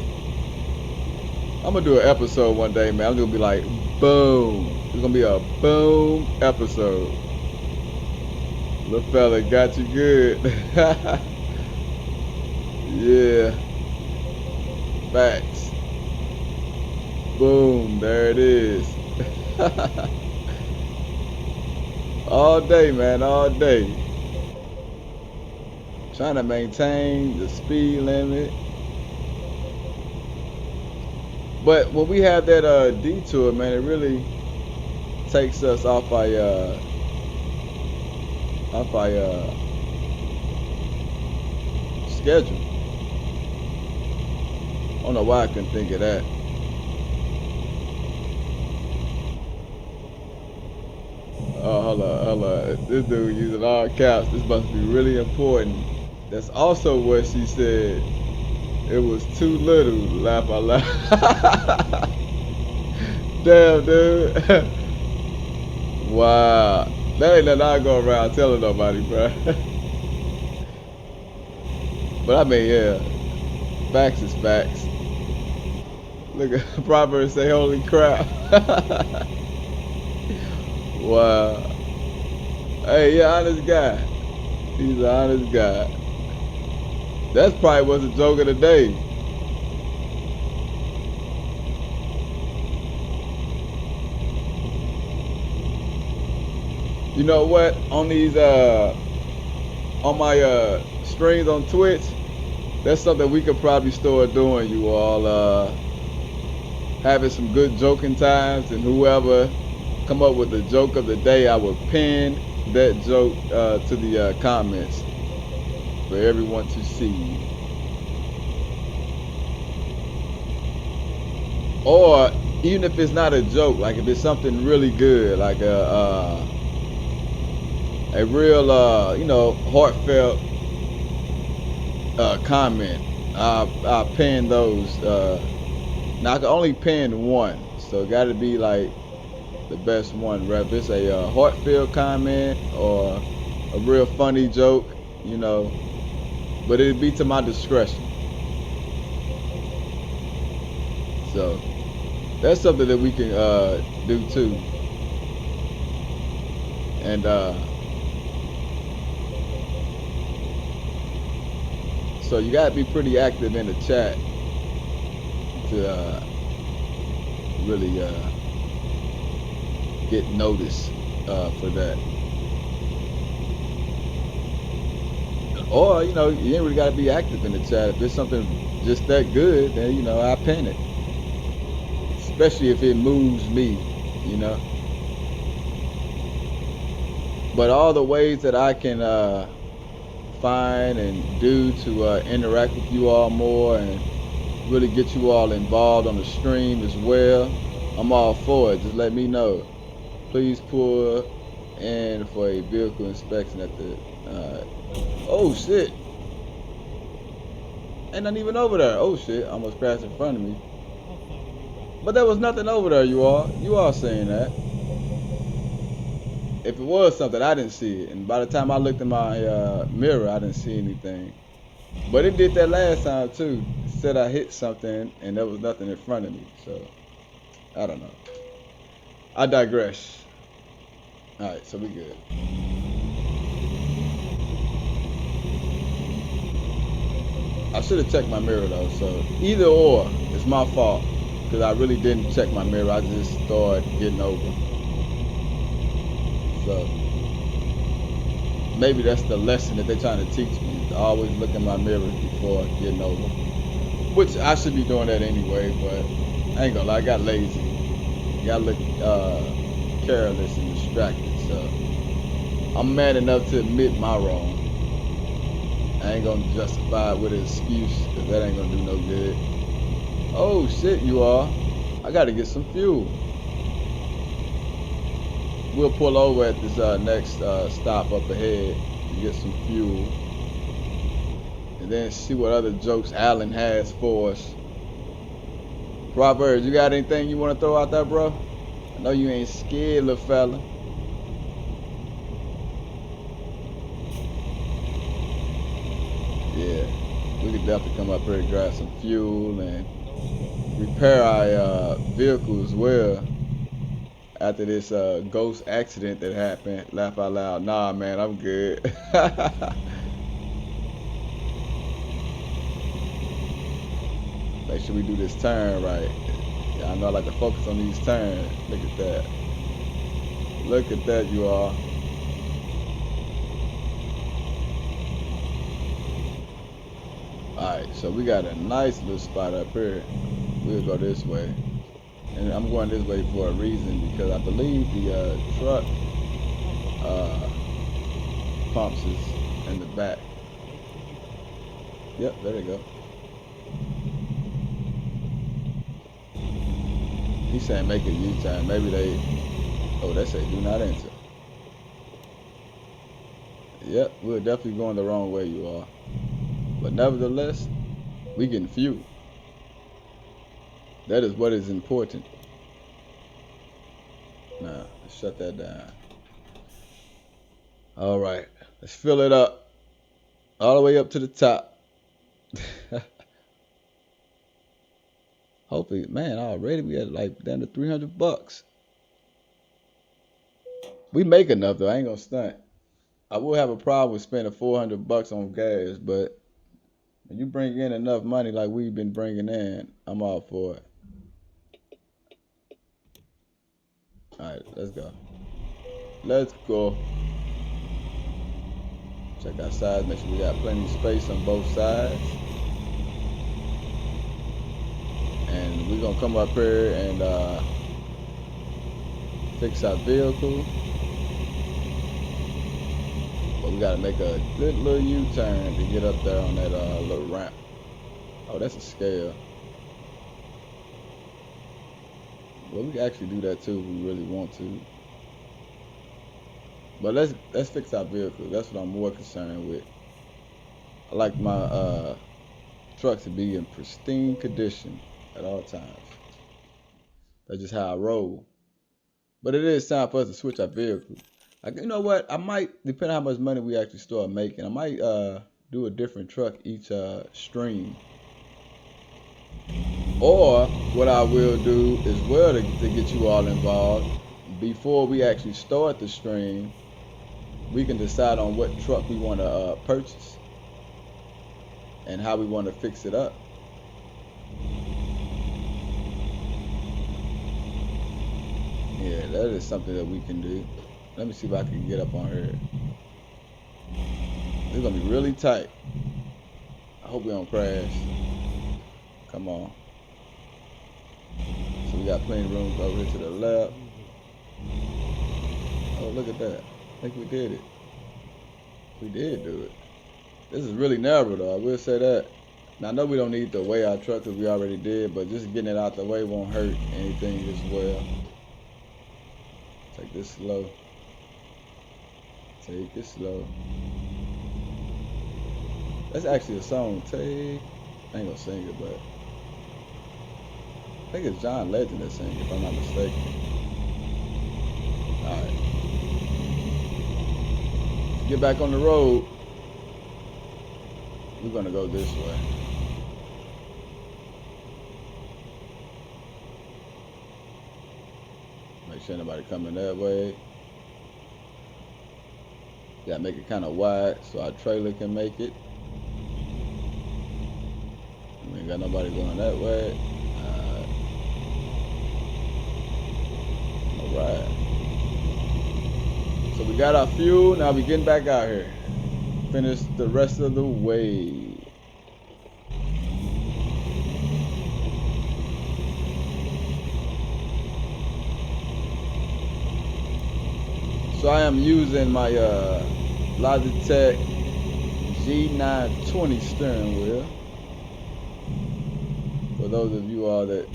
I'm gonna do an episode one day, man. I'm gonna be like, boom. It's gonna be a boom episode. Little fella got you good. Yeah. Facts. Boom, there it is. All day, man, all day. Trying to maintain the speed limit. But when we have that detour, man, it really takes us off our schedule. I don't know why I couldn't think of that. Oh, hold on. This dude using all caps. This must be really important. That's also what she said. It was too little. Laugh out loud. Damn, dude. Wow. That ain't nothing I go around telling nobody, bro. But I mean, yeah. Facts is facts. Look at Proverbs say, holy crap. Wow. Hey, yeah, honest guy. He's an honest guy. That's probably was a joke of the day. You know what? On these on my streams on Twitch, That's something we could probably start doing, you all. Having some good joking times, and whoever come up with the joke of the day, I will pin that joke to the comments for everyone to see. Or even if it's not a joke, like if it's something really good, like a real you know, heartfelt comment, I'll pin those. Now I can only pin one, so it got to be like the best one. Whether it's a heartfelt comment or a real funny joke, you know, but it'd be to my discretion. So that's something that we can do too. And so you gotta be pretty active in the chat to really get noticed for that. Or, you know, you ain't really gotta be active in the chat. If it's something just that good, then, you know, I pin it. Especially if it moves me, you know. But all the ways that I can find and do to interact with you all more and really get you all involved on the stream as well, I'm all for it. Just let me know. Please pull in for a vehicle inspection at the oh shit, ain't nothing even over there. Oh shit, almost crashed in front of me, but there was nothing over there. You all saying that. If it was something, I didn't see it, and by the time I looked in my mirror, I didn't see anything. But it did that last time too. It said I hit something and there was nothing in front of me. So I don't know. I digress. Alright, so we good. I should have checked my mirror though, so either or, it's my fault. Because I really didn't check my mirror, I just started getting over. So maybe that's the lesson that they're trying to teach me. To always look in my mirror before getting over. Which I should be doing that anyway, but I ain't gonna lie, I got lazy. Got look careless and distracted, so I'm mad enough to admit my wrong. I ain't gonna justify it with an excuse, because that ain't gonna do no good. Oh shit, you all. I gotta get some fuel. We'll pull over at this next stop up ahead and get some fuel. And then see what other jokes Alan has for us. Proverbs, you got anything you want to throw out there, bro? I know you ain't scared, little fella. Yeah, we could definitely come up here and grab some fuel and repair our vehicle as well. After this ghost accident that happened, laugh out loud. Nah, man, I'm good. Make sure we do this turn right. Yeah, I know I like to focus on these turns. Look at that. Look at that, you all. Alright, so we got a nice little spot up here. We'll go this way. And I'm going this way for a reason, because I believe the truck pumps is in the back. Yep, there they go. He's saying make a U-turn. Maybe they, oh, they say do not enter. Yep, we're definitely going the wrong way, you all. But nevertheless, we getting fuel. That is what is important. Now, let's shut that down. All right, let's fill it up. All the way up to the top. Hopefully, man, already we had like down to $300. We make enough though, I ain't gonna stunt. I will have a problem with spending $400 on gas, but when you bring in enough money like we've been bringing in, I'm all for it. Alright, let's go. Let's go. Check our sides, make sure we got plenty of space on both sides. we're gonna come up here and fix our vehicle. But we gotta make a good little U-turn to get up there on that little ramp. Oh, that's a scale. Well, we can actually do that too if we really want to. But let's fix our vehicle. That's what I'm more concerned with. I like my truck to be in pristine condition at all times. That's just how I roll. But it is time for us to switch our vehicle. Like, you know what? I might, depending on how much money we actually start making, I might do a different truck each stream. Or what I will do as well to get you all involved, before we actually start the stream, we can decide on what truck we want to purchase and how we want to fix it up. Yeah, that is something that we can do. Let me see if I can get up on here. It's gonna be really tight. I hope we don't crash. Come on. So we got plenty of room over here to the left. Oh, look at that. I think we did it. We did do it. This is really narrow though, I will say that. Now I know we don't need to weigh our truck because we already did, but just getting it out the way won't hurt anything as well. Take this slow. Take it slow. That's actually a song. Take. I ain't gonna sing it, but I think it's John Legend that sings it, if I'm not mistaken. Alright. Let's get back on the road. We're gonna go this way. Make sure nobody coming that way. Gotta make it kind of wide so our trailer can make it. We ain't got nobody going that way. Alright. So we got our fuel, now we getting back out here. Finish the rest of the way. So I am using my Logitech G920 steering wheel. For those of you all that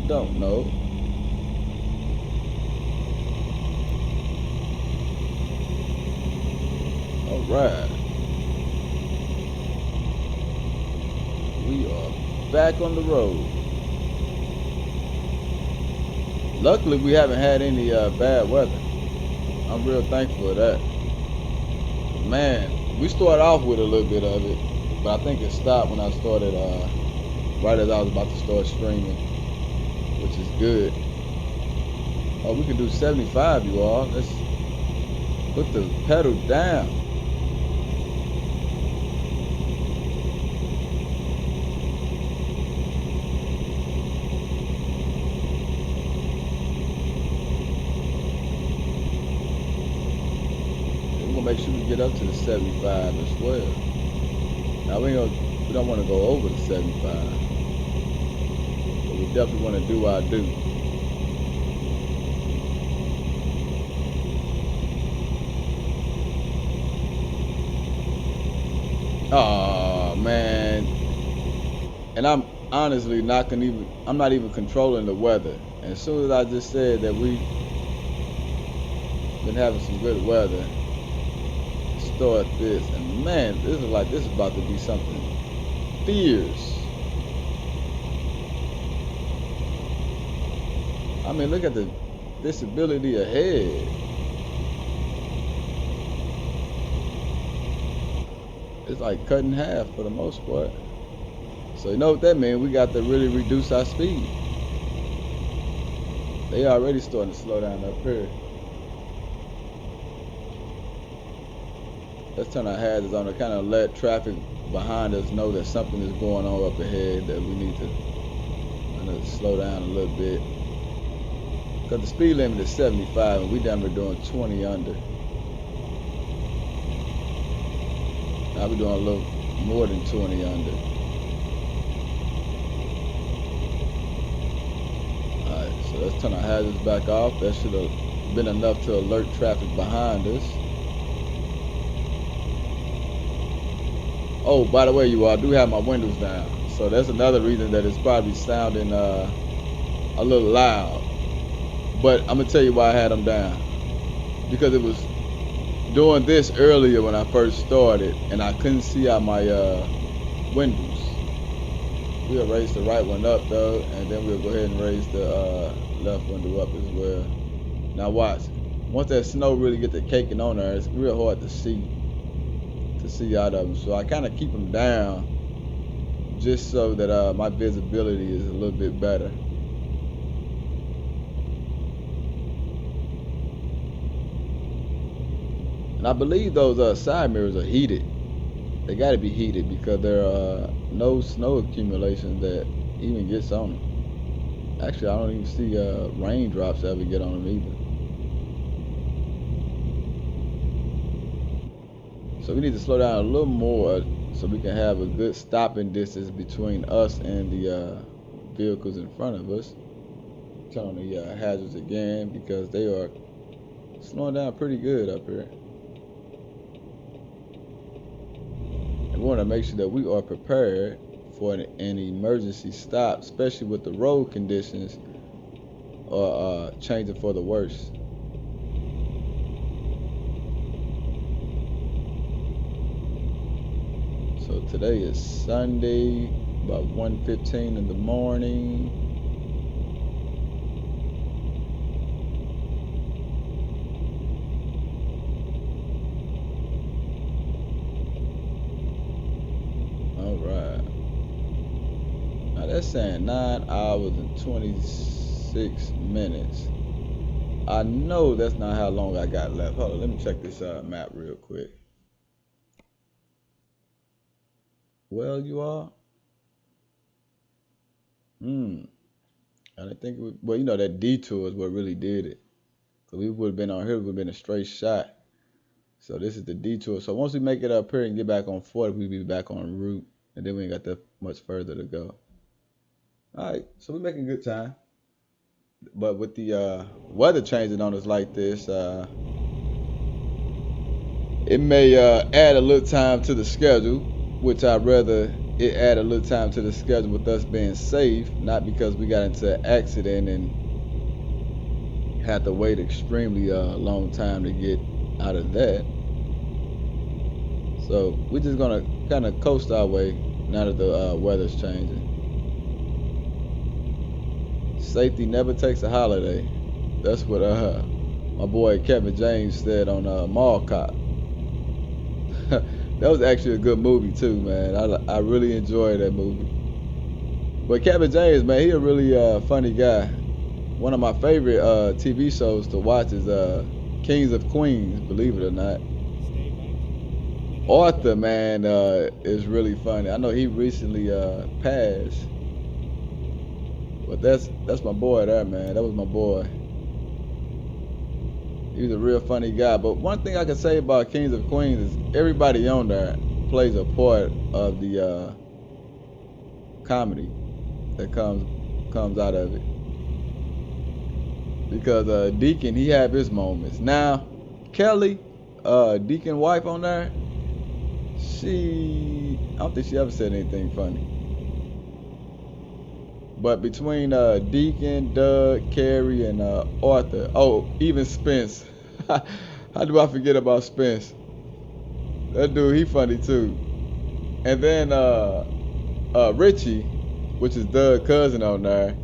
don't know. Alright. We are back on the road. Luckily we haven't had any bad weather. I'm real thankful for that. Man, we started off with a little bit of it, but I think it stopped when I started, right as I was about to start streaming, which is good. Oh, we can do 75, you all. Let's put the pedal down. Make sure we get up to the 75 as well. Now we don't want to go over the 75, but we definitely want to do our do. Oh man, and I'm honestly not even controlling the weather. And as soon as I just said that we've been having some good weather, start this, and man, this is about to be something fierce. I mean, look at the visibility ahead. It's like cut in half for the most part. So you know what that means? We got to really reduce our speed. They already starting to slow down up here. Let's turn our hazards on to kind of let traffic behind us know that something is going on up ahead, that we need to kind of slow down a little bit. Because the speed limit is 75 and we down there doing 20 under. Now we're doing a little more than 20 under. So let's turn our hazards back off. That should have been enough to alert traffic behind us. Oh, by the way, you all, I do have my windows down. So that's another reason that it's probably sounding a little loud. But I'm going to tell you why I had them down. Because it was doing this earlier when I first started, and I couldn't see out my windows. We'll raise the right one up though, and then we'll go ahead and raise the left window up as well. Now watch. Once that snow really get to caking on there, it's real hard to see out of them. So I kind of keep them down just so that my visibility is a little bit better. And I believe those side mirrors are heated. They got to be heated because there are no snow accumulation that even gets on them. Actually, I don't even see raindrops ever get on them either. So we need to slow down a little more so we can have a good stopping distance between us and the vehicles in front of us. Turn on the hazards again because they are slowing down pretty good up here. We want to make sure that we are prepared for an emergency stop, especially with the road conditions or changing for the worse. So today is Sunday, about 1:15 in the morning. That's saying 9 hours and 26 minutes. I know that's not how long I got left. Hold on, let me check this map real quick. Well, you all. I didn't think it would. Well, you know, that detour is what really did it. Cause we would have been on here, it would have been a straight shot. So this is the detour. So once we make it up here and get back on 40, we'll be back on route. And then we ain't got that much further to go. Alright, so we're making good time. But with the weather changing on us like this, it may add a little time to the schedule, which I'd rather it add a little time to the schedule with us being safe, not because we got into an accident and had to wait extremely long time to get out of that. So we're just gonna kind of coast our way now that the weather's changing. Safety never takes a holiday. That's what my boy Kevin James said on Mall Cop. That was actually a good movie too, man. I really enjoyed that movie. But Kevin James, man, he a really funny guy. One of my favorite TV shows to watch is Kings of Queens, believe it or not. Arthur, man, is really funny. I know he recently passed. But that's my boy there, man. That was my boy. He was a real funny guy. But one thing I can say about Kings of Queens is everybody on there plays a part of the comedy that comes out of it. Because Deacon, he had his moments. Now, Kelly, Deacon wife on there, I don't think she ever said anything funny. But between Deacon, Doug, Carrie, and Arthur, oh, even Spence. How do I forget about Spence? That dude, he funny too. And then Richie, which is Doug's cousin on there,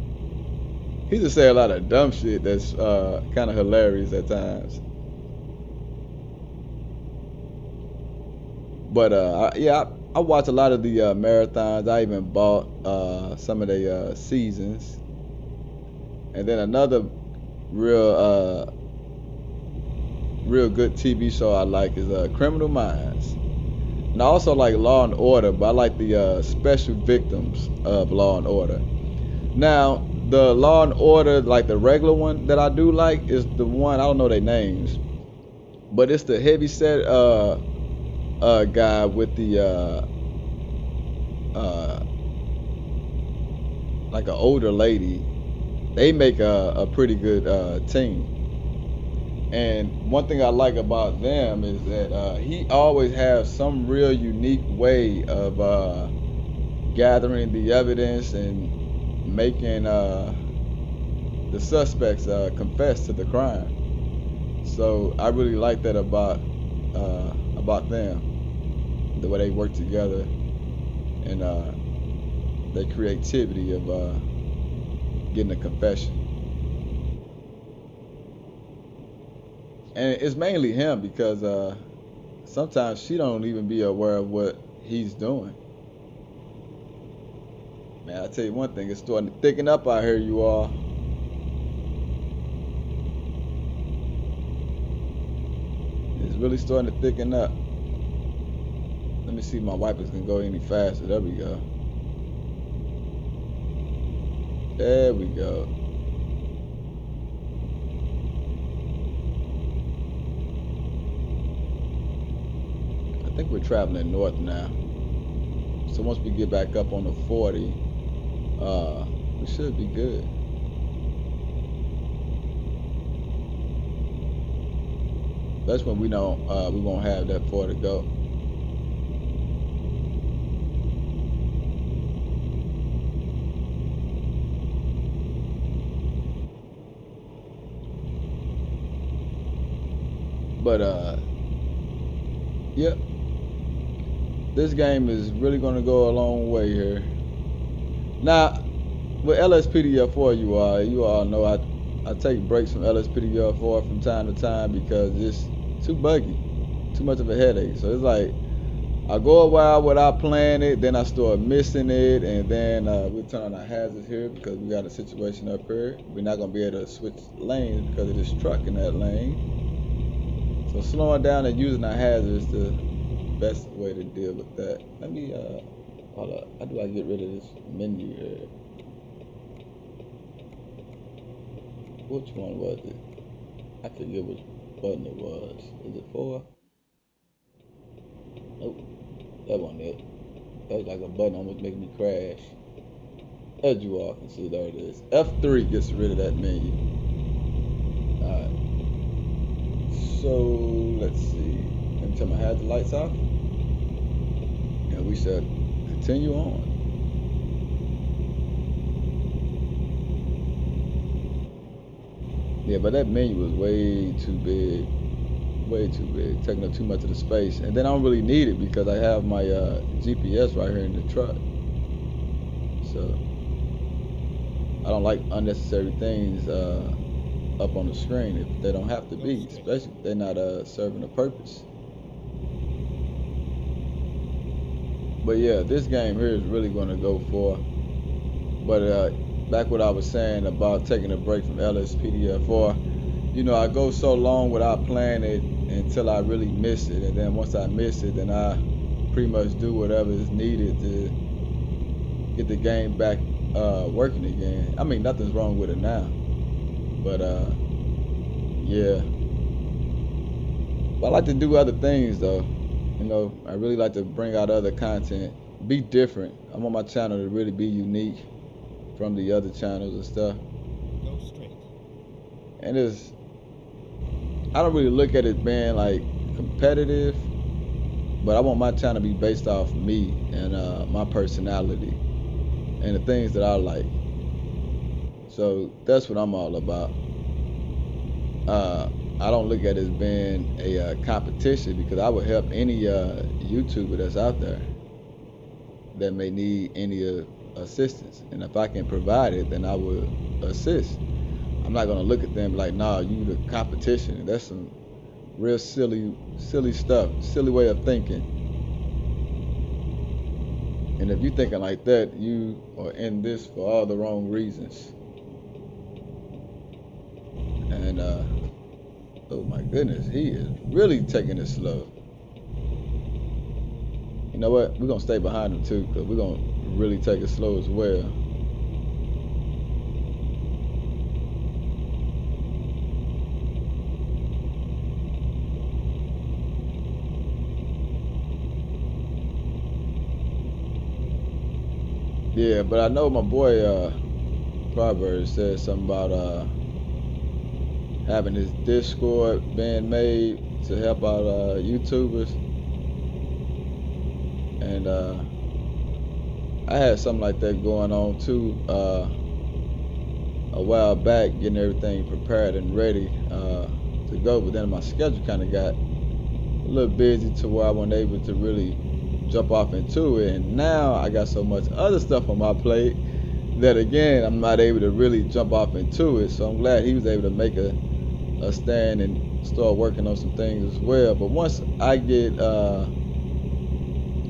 he just say a lot of dumb shit that's kind of hilarious at times. But I watch a lot of the marathons. I even bought some of the seasons. And then another real good TV show I like is Criminal Minds. And I also like Law and Order, but I like the special victims of Law and Order. Now, the Law and Order, like the regular one that I do like, is the one, I don't know their names, but it's the heavy set guy with the like an older lady they make a pretty good team. And one thing I like about them is that he always has some real unique way of gathering the evidence and making the suspects confess to the crime. So I really like that about them, the way they work together and their creativity of getting a confession. And it's mainly him because sometimes she don't even be aware of what he's doing. Man, I tell you one thing, it's starting to thicken up out here, you all. It's really starting to thicken up. Let me see if my wipers can go any faster. There we go. There we go. I think we're traveling north now. So once we get back up on the 40, we should be good. That's when we won't have that far to go. But yep, this game is really gonna go a long way here. Now, with LSPDL4, you all know I take breaks from LSPDL4 from time to time because it's too buggy, too much of a headache. So it's like I go a while without playing it, then I start missing it, and then we turn on our hazards here because we got a situation up here. We're not gonna be able to switch lanes because of this truck in that lane. So slowing down and using our hazards is the best way to deal with that. Let me hold up. How do I get rid of this menu here? Which one was it? I forget which button it was. Is it 4? Nope, that wasn't it. That was like a button almost making me crash. As you all can see, there it is. F3 gets rid of that menu. Alright. So let's see. Let me turn my hazard lights off. And we shall continue on. Yeah, but that menu was way too big. Way too big. Taking up too much of the space. And then I don't really need it because I have my GPS right here in the truck. So I don't like unnecessary things up on the screen if they don't have to be, especially if they're not serving a purpose. But yeah, this game here is really going to go for. But back what I was saying about taking a break from LSPDL4, you know, I go so long without playing it until I really miss it, and then once I miss it, then I pretty much do whatever is needed to get the game back working again. I mean, nothing's wrong with it now, but yeah. But I like to do other things though. You know, I really like to bring out other content, be different. I want my channel to really be unique from the other channels and stuff. Go straight. And I don't really look at it being like competitive, but I want my channel to be based off me and my personality and the things that I like. So that's what I'm all about. I don't look at it as being a competition because I would help any YouTuber that's out there that may need any assistance. And if I can provide it, then I will assist. I'm not going to look at them like, nah, you the competition. That's some real silly stuff, silly way of thinking. And if you're thinking like that, you are in this for all the wrong reasons. And oh my goodness, he is really taking it slow. You know what? We're going to stay behind him too, because we're going to really take it slow as well. Yeah, but I know my boy Proverbs said something about having his Discord being made to help out YouTubers, and I had something like that going on too a while back, getting everything prepared and ready to go, but then my schedule kind of got a little busy to where I wasn't able to really jump off into it, and now I got so much other stuff on my plate that again I'm not able to really jump off into it. So I'm glad he was able to make a stand and start working on some things as well. But once I get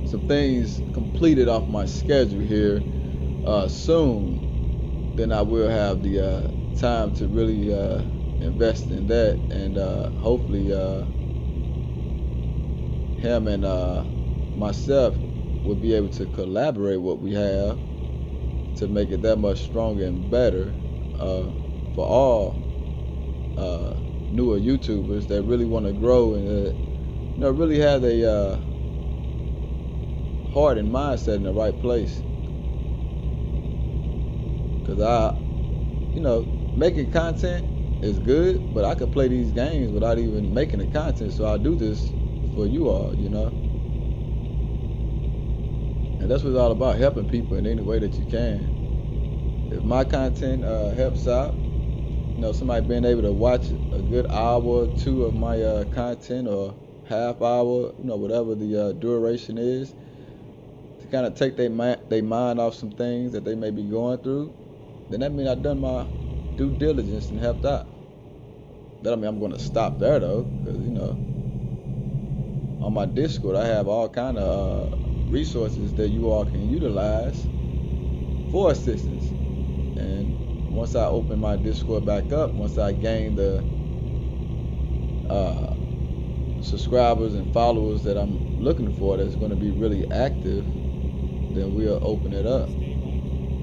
some things completed off my schedule here soon, then I will have the time to really invest in that, and hopefully him and myself will be able to collaborate what we have to make it that much stronger and better for all newer YouTubers that really want to grow and really have a heart and mindset in the right place. Because making content is good, but I could play these games without even making the content. So I do this for you all, and that's what it's all about, helping people in any way that you can. If my content helps out, somebody being able to watch a good hour or two of my content, or half hour, whatever the duration is, to kind of take their mind off some things that they may be going through, then that means I've done my due diligence and helped out. That don't mean I'm going to stop there though, because on my Discord I have all kind of resources that you all can utilize for assistance. And once I open my Discord back up, once I gain the subscribers and followers that I'm looking for, that's going to be really active, then we'll open it up.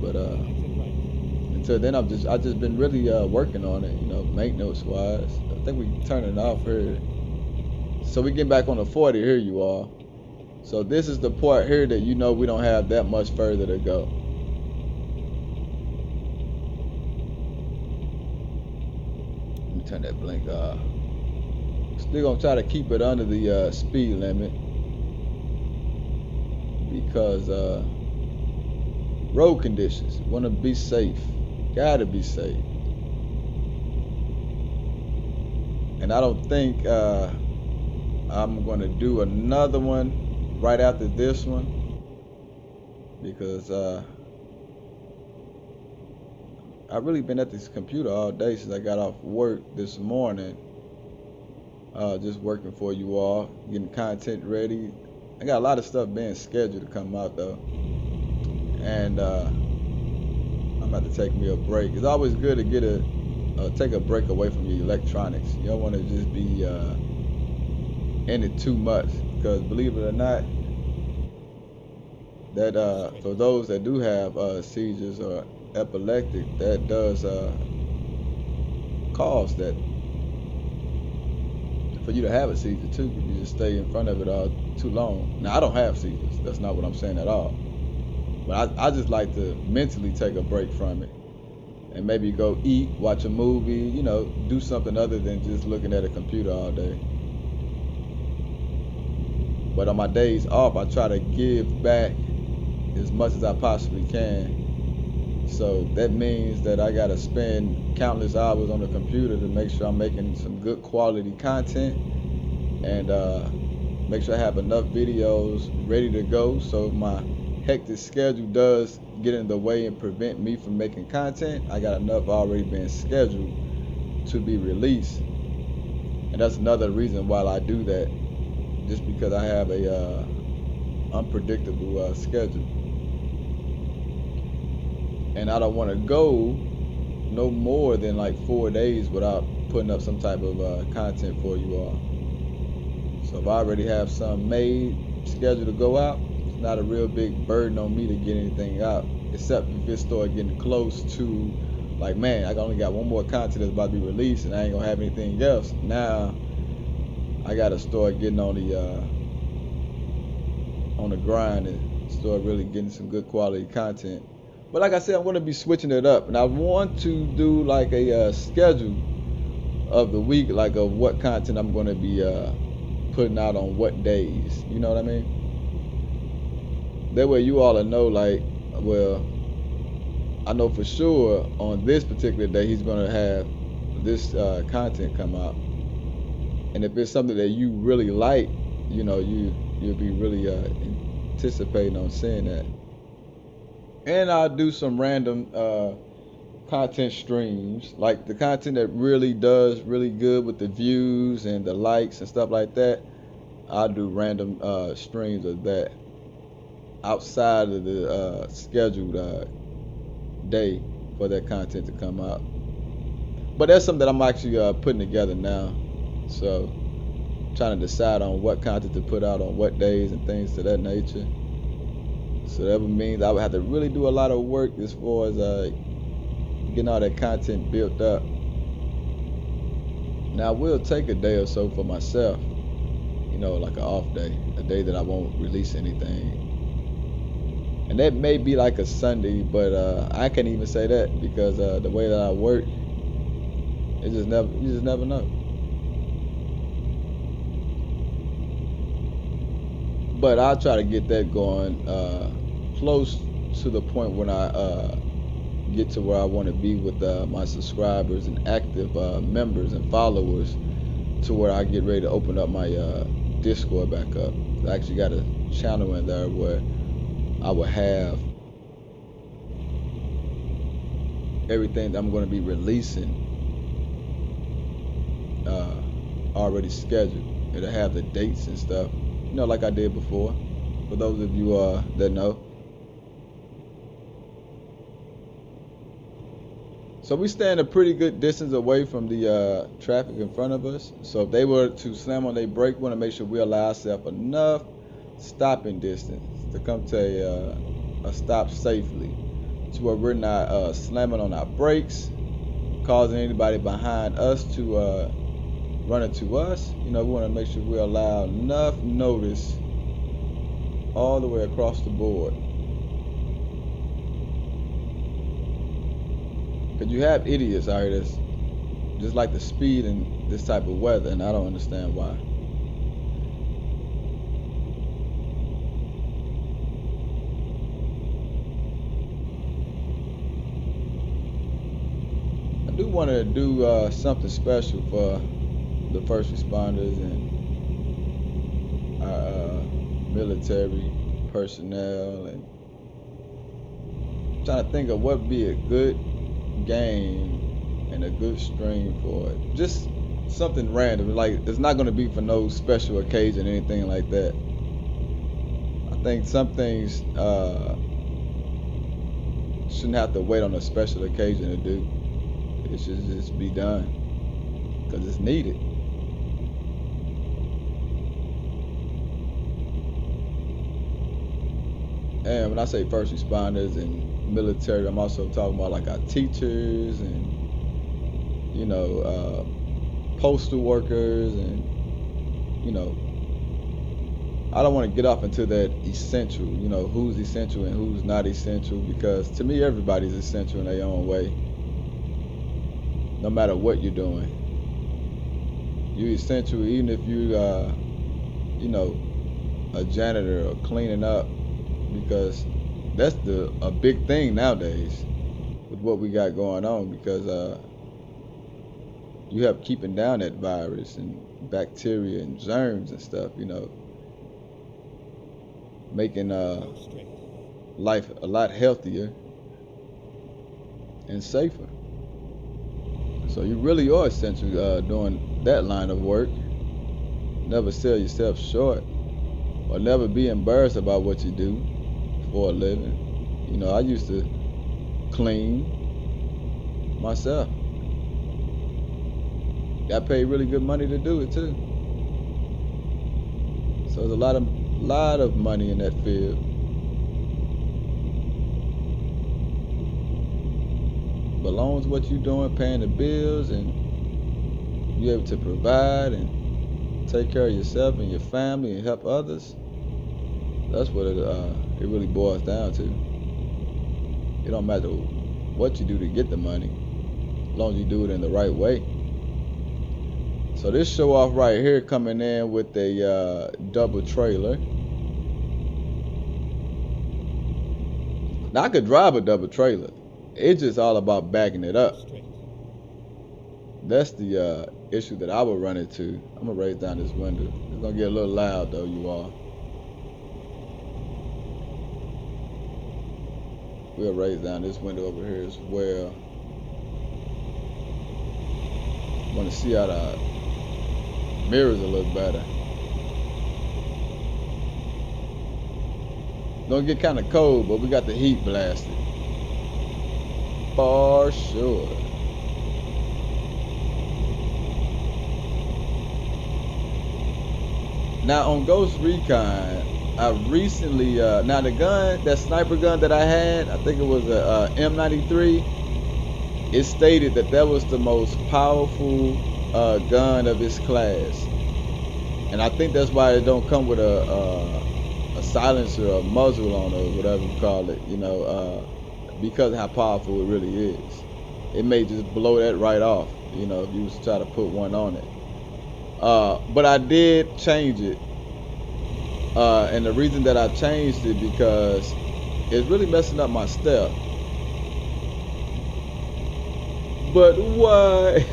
But until then, I've just been really working on it, maintenance wise. I think we turn it off here. So we get back on the 40 here, you all. So this is the part here that we don't have that much further to go. Let me turn that blink off. Still gonna try to keep it under the speed limit, because road conditions, want to be safe, gotta be safe. And I don't think I'm gonna do another one right after this one, because I've really been at this computer all day since I got off work this morning, just working for you all, getting content ready. I got a lot of stuff being scheduled to come out though, and I'm about to take me a break. It's always good to get take a break away from your electronics. You don't want to just be in it too much, because believe it or not, that for those that do have seizures or epileptic, that does cause that for you to have a seizure too, if you just stay in front of it all too long. Now I don't have seizures, that's not what I'm saying at all, but I just like to mentally take a break from it and maybe go eat, watch a movie, do something other than just looking at a computer all day. But on my days off, I try to give back as much as I possibly can. So that means that I gotta spend countless hours on the computer to make sure I'm making some good quality content, and make sure I have enough videos ready to go, so my hectic schedule does get in the way and prevent me from making content. I got enough already being scheduled to be released. And that's another reason why I do that, just because I have a unpredictable schedule, and I don't want to go no more than like 4 days without putting up some type of content for you all. So if I already have some made, scheduled to go out, it's not a real big burden on me to get anything out, except if it start getting close to, like, man, I only got one more content that's about to be released and I ain't gonna have anything else. Now I gotta start getting on the grind and start really getting some good quality content But like I said, I'm going to be switching it up, and I want to do like a schedule of the week, like of what content I'm going to be putting out on what days. You know what I mean? That way you all will know, like, well, I know for sure on this particular day he's going to have this content come out. And if it's something that you really like, you know, you'll be really anticipating on seeing that. And I'll do some random content streams, like the content that really does really good with the views and the likes and stuff like that. I'll do random streams of that outside of the scheduled day for that content to come out. But that's something that I'm actually putting together now. So trying to decide on what content to put out on what days and things to that nature. So that means I would have to really do a lot of work as far as getting all that content built up. Now I will take a day or so for myself, you know, like an off day, a day that I won't release anything. And that may be like a Sunday, but I can't even say that because the way that I work, you just never know. But I'll try to get that going close to the point when I get to where I want to be with my subscribers and active members and followers, to where I get ready to open up my Discord back up. I actually got a channel in there where I will have everything that I'm going to be releasing already scheduled. It'll have the dates and stuff, you know, like I did before, for those of you that know. So we stand a pretty good distance away from the traffic in front of us. So if they were to slam on their brake, we want to make sure we allow ourselves enough stopping distance to come to a stop safely, to where we're not slamming on our brakes, causing anybody behind us to run into us. You know, we want to make sure we allow enough notice all the way across the board. Because you have idiots out here that's just like the speed in this type of weather, and I don't understand why. I do want to do something special for the first responders and our military personnel, and I'm trying to think of what would be a good game and a good stream for it. Just something random, like it's not going to be for no special occasion or anything like that. I think some things shouldn't have to wait on a special occasion to do. It should just be done because it's needed. And when I say first responders and military, I'm also talking about like our teachers and, you know, postal workers, and, you know, I don't want to get off into that essential, you know, who's essential and who's not essential, because to me everybody's essential in their own way, no matter what you're doing. You're essential even if you you know, a janitor or cleaning up, because that's a big thing nowadays with what we got going on, because you have keeping down that virus and bacteria and germs and stuff, you know, making life a lot healthier and safer. So you really are essential doing that line of work. Never sell yourself short, or never be embarrassed about what you do for a living. You know, I used to clean myself. Got paid really good money to do it too. So there's a lot of money in that field. But as long as what you're doing, paying the bills, and you're able to provide and take care of yourself and your family and help others, that's what it really boils down to. It don't matter what you do to get the money, as long as you do it in the right way. So this show off right here coming in with a double trailer. Now I could drive a double trailer. It's just all about backing it up. That's the issue that I would run into. I'm gonna raise down this window. It's gonna get a little loud though, you all. We'll raise down this window over here as well. Want to see how the mirrors will look better. Gonna get kind of cold, but we got the heat blasted. For sure. Now on Ghost Recon, I recently, now the gun, that sniper gun that I had, I think it was a M93, it stated that that was the most powerful gun of its class. And I think that's why it don't come with a silencer or muzzle on it, or whatever you call it, you know, because of how powerful it really is. It may just blow that right off, you know, if you was to try to put one on it. But I did change it. And the reason that I changed it because it's really messing up my step. But why?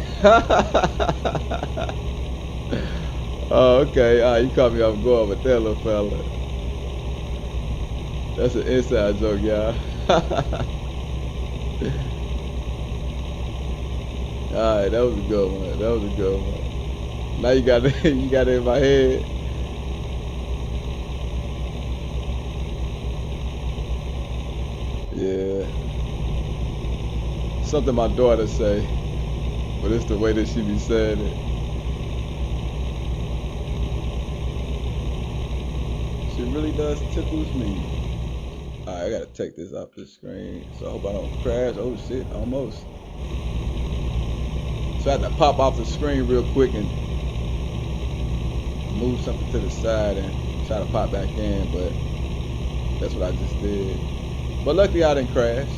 Oh, okay. You caught me off guard with that little fella. That's an inside joke, y'all. Alright, that was a good one. That was a good one. Now you got it, you got it in my head. Yeah. Something my daughter say, but it's the way that she be saying it. She really does tickles me. Alright, I gotta take this off the screen, so I hope I don't crash. Oh shit, almost. So I had to pop off the screen real quick and move something to the side and try to pop back in, but that's what I just did. But luckily I didn't crash.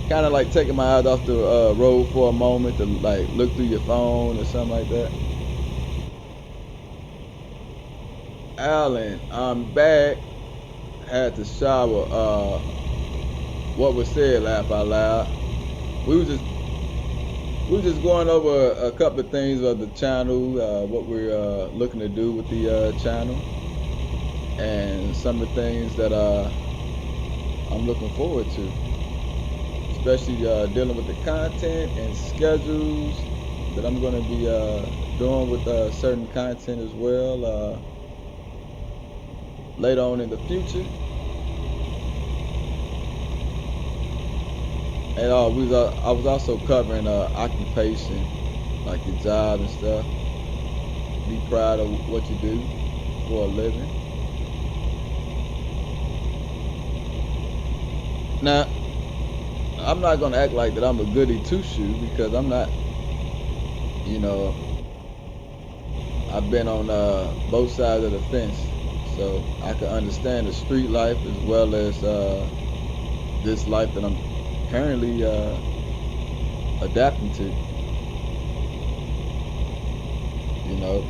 Kind of like taking my eyes off the road for a moment to like look through your phone or something like that. Alan, I'm back. Had to shower. What was said, laugh out loud. We were just going over a couple of things of the channel, what we're looking to do with the channel, and some of the things that I'm looking forward to, especially dealing with the content and schedules that I'm going to be doing with certain content as well later on in the future. And I was also covering occupation, like your job and stuff. Be proud of what you do for a living. Now, I'm not gonna act like that I'm a goody two-shoe, because I'm not. You know, I've been on both sides of the fence, so I can understand the street life as well as this life that I'm currently adapting to. You know,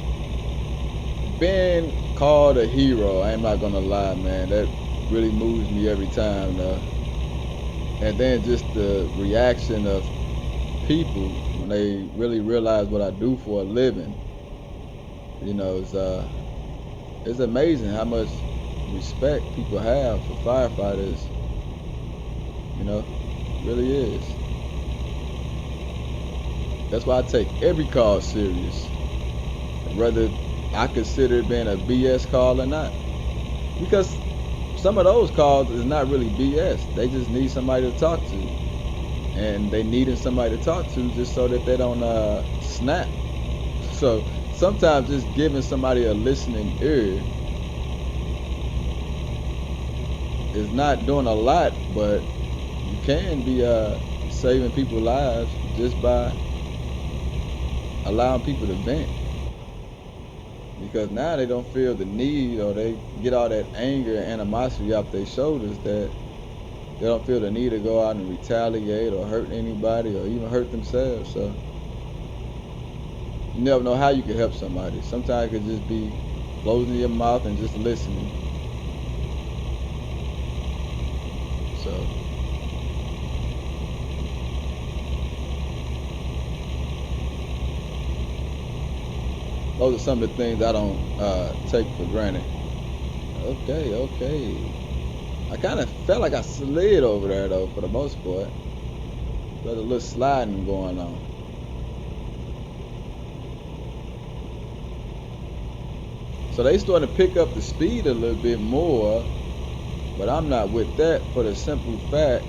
being called a hero, I'm not gonna lie, man, that really moves me every time. And then just the reaction of people when they really realize what I do for a living. You know, it's amazing how much respect people have for firefighters. You know, it really is. That's why I take every call serious, whether I consider it being a BS call or not. Because some of those calls is not really BS. They just need somebody to talk to. And they needed somebody to talk to just so that they don't snap. So sometimes just giving somebody a listening ear is not doing a lot, but you can be saving people's lives just by allowing people to vent. Because now they don't feel the need, or they get all that anger and animosity off their shoulders that they don't feel the need to go out and retaliate or hurt anybody or even hurt themselves. So you never know how you can help somebody. Sometimes it could just be closing your mouth and just listening. So those are some of the things I don't take for granted. Okay. I kind of felt like I slid over there though, for the most part. There's a little sliding going on. So they starting to pick up the speed a little bit more, but I'm not with that for the simple fact,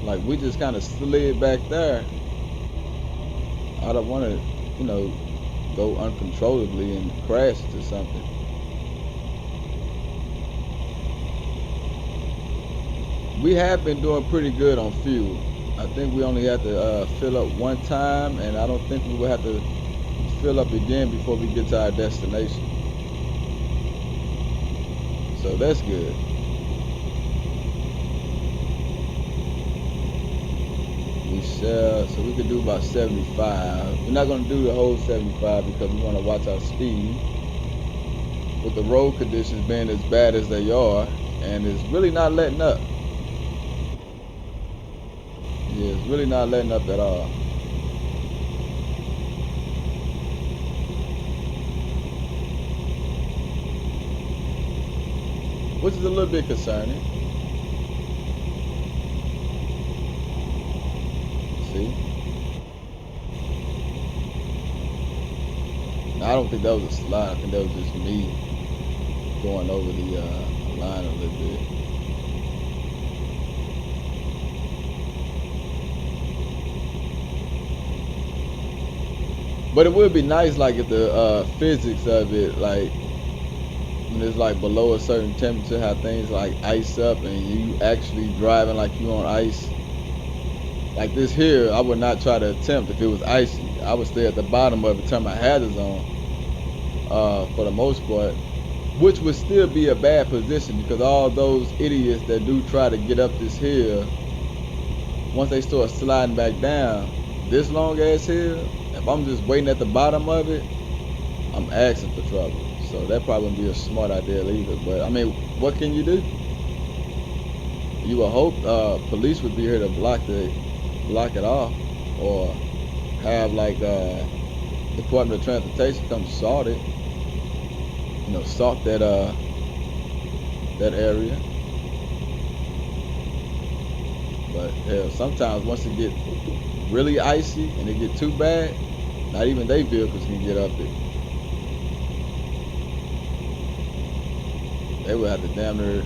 like we just kind of slid back there. I don't want to, go uncontrollably and crash into something. We have been doing pretty good on fuel. I think we only had to fill up one time, and I don't think we will have to fill up again before we get to our destination. So that's good. So we could do about 75. We're not going to do the whole 75 because we want to watch our speed. With the road conditions being as bad as they are, and it's really not letting up. Yeah, it's really not letting up at all. Which is a little bit concerning. See? Now, I don't think that was a slide. I think that was just me going over the line a little bit. But it would be nice, like, if the physics of it, like, when it's like below a certain temperature, how things like ice up and you actually driving like you on ice. Like this here, I would not try to attempt if it was icy. I would stay at the bottom of it, turn my hazards on, for the most part, which would still be a bad position because all those idiots that do try to get up this hill, once they start sliding back down, this long ass hill, if I'm just waiting at the bottom of it, I'm asking for trouble. So that probably wouldn't be a smart idea either. But I mean, what can you do? You would hope police would be here to block it off, or have like Department of Transportation come salt it. Salt that area. But hell, sometimes once it get really icy and it get too bad, not even they vehicles can get up it. They would have to damn near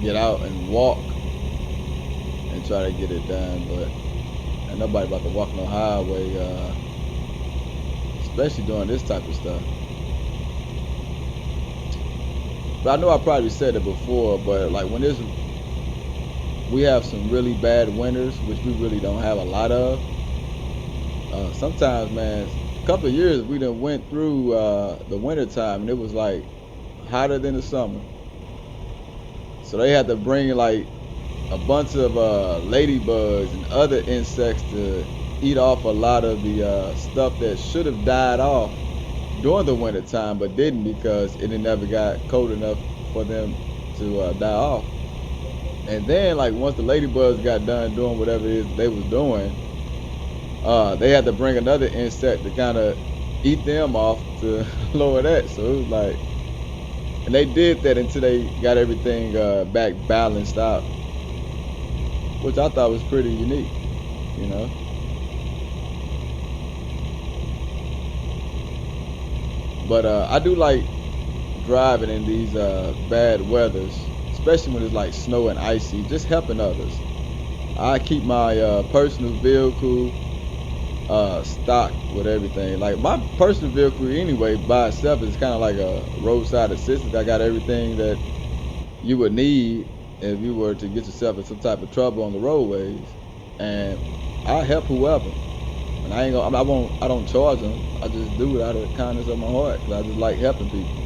get out and walk and try to get it done, but ain't nobody about to walk no highway, especially doing this type of stuff. But I know I probably said it before, but like when we have some really bad winters, which we really don't have a lot of. Sometimes, man, a couple of years we done went through the winter time and it was like hotter than the summer. So they had to bring like a bunch of ladybugs and other insects to eat off a lot of the stuff that should have died off during the winter time, but didn't because it never got cold enough for them to die off. And then, like once the ladybugs got done doing whatever it is they was doing, they had to bring another insect to kind of eat them off to lower that. So it was like. And they did that until they got everything back balanced out, which I thought was pretty unique, But I do like driving in these bad weathers, especially when it's like snow and icy, just helping others. I keep my personal vehicle stocked with everything. Like my personal vehicle anyway by itself is kind of like a roadside assistance. I got everything that you would need if you were to get yourself in some type of trouble on the roadways, and I help whoever. And I don't charge them. I just do it out of the kindness of my heart because I just like helping people.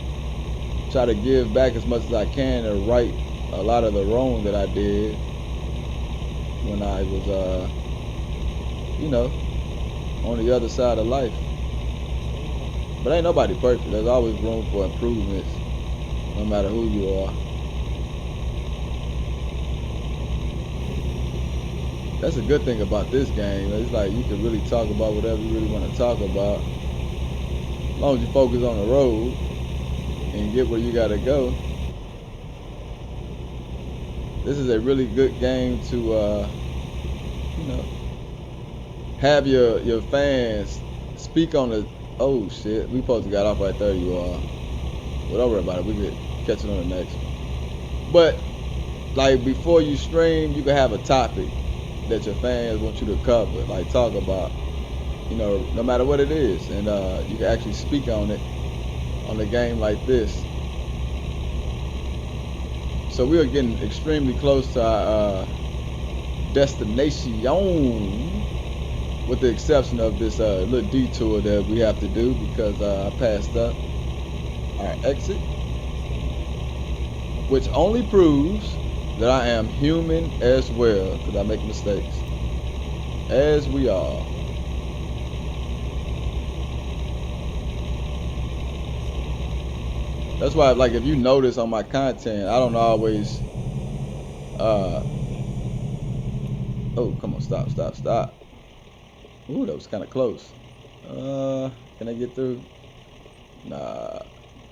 Try to give back as much as I can in the right a lot of the wrong that I did when I was, you know, on the other side of life. But ain't nobody perfect. There's always room for improvements, no matter who you are. That's a good thing about this game. It's like you can really talk about whatever you really want to talk about, as long as you focus on the road and get where you gotta go. This is a really good game to, you know, have your fans speak on the. Oh shit, we supposed to got off right there. You are. Well, don't worry about it. We could catch it on the next one. But like before you stream, you can have a topic that your fans want you to cover, like talk about, you know, no matter what it is, and you can actually speak on it on a game like this. So we are getting extremely close to our destination, with the exception of this little detour that we have to do because I passed up our exit, which only proves that I am human as well, because I make mistakes, as we are. That's why, like, if you notice on my content, I don't always, oh, come on, stop. Ooh, that was kind of close. Can I get through? Nah,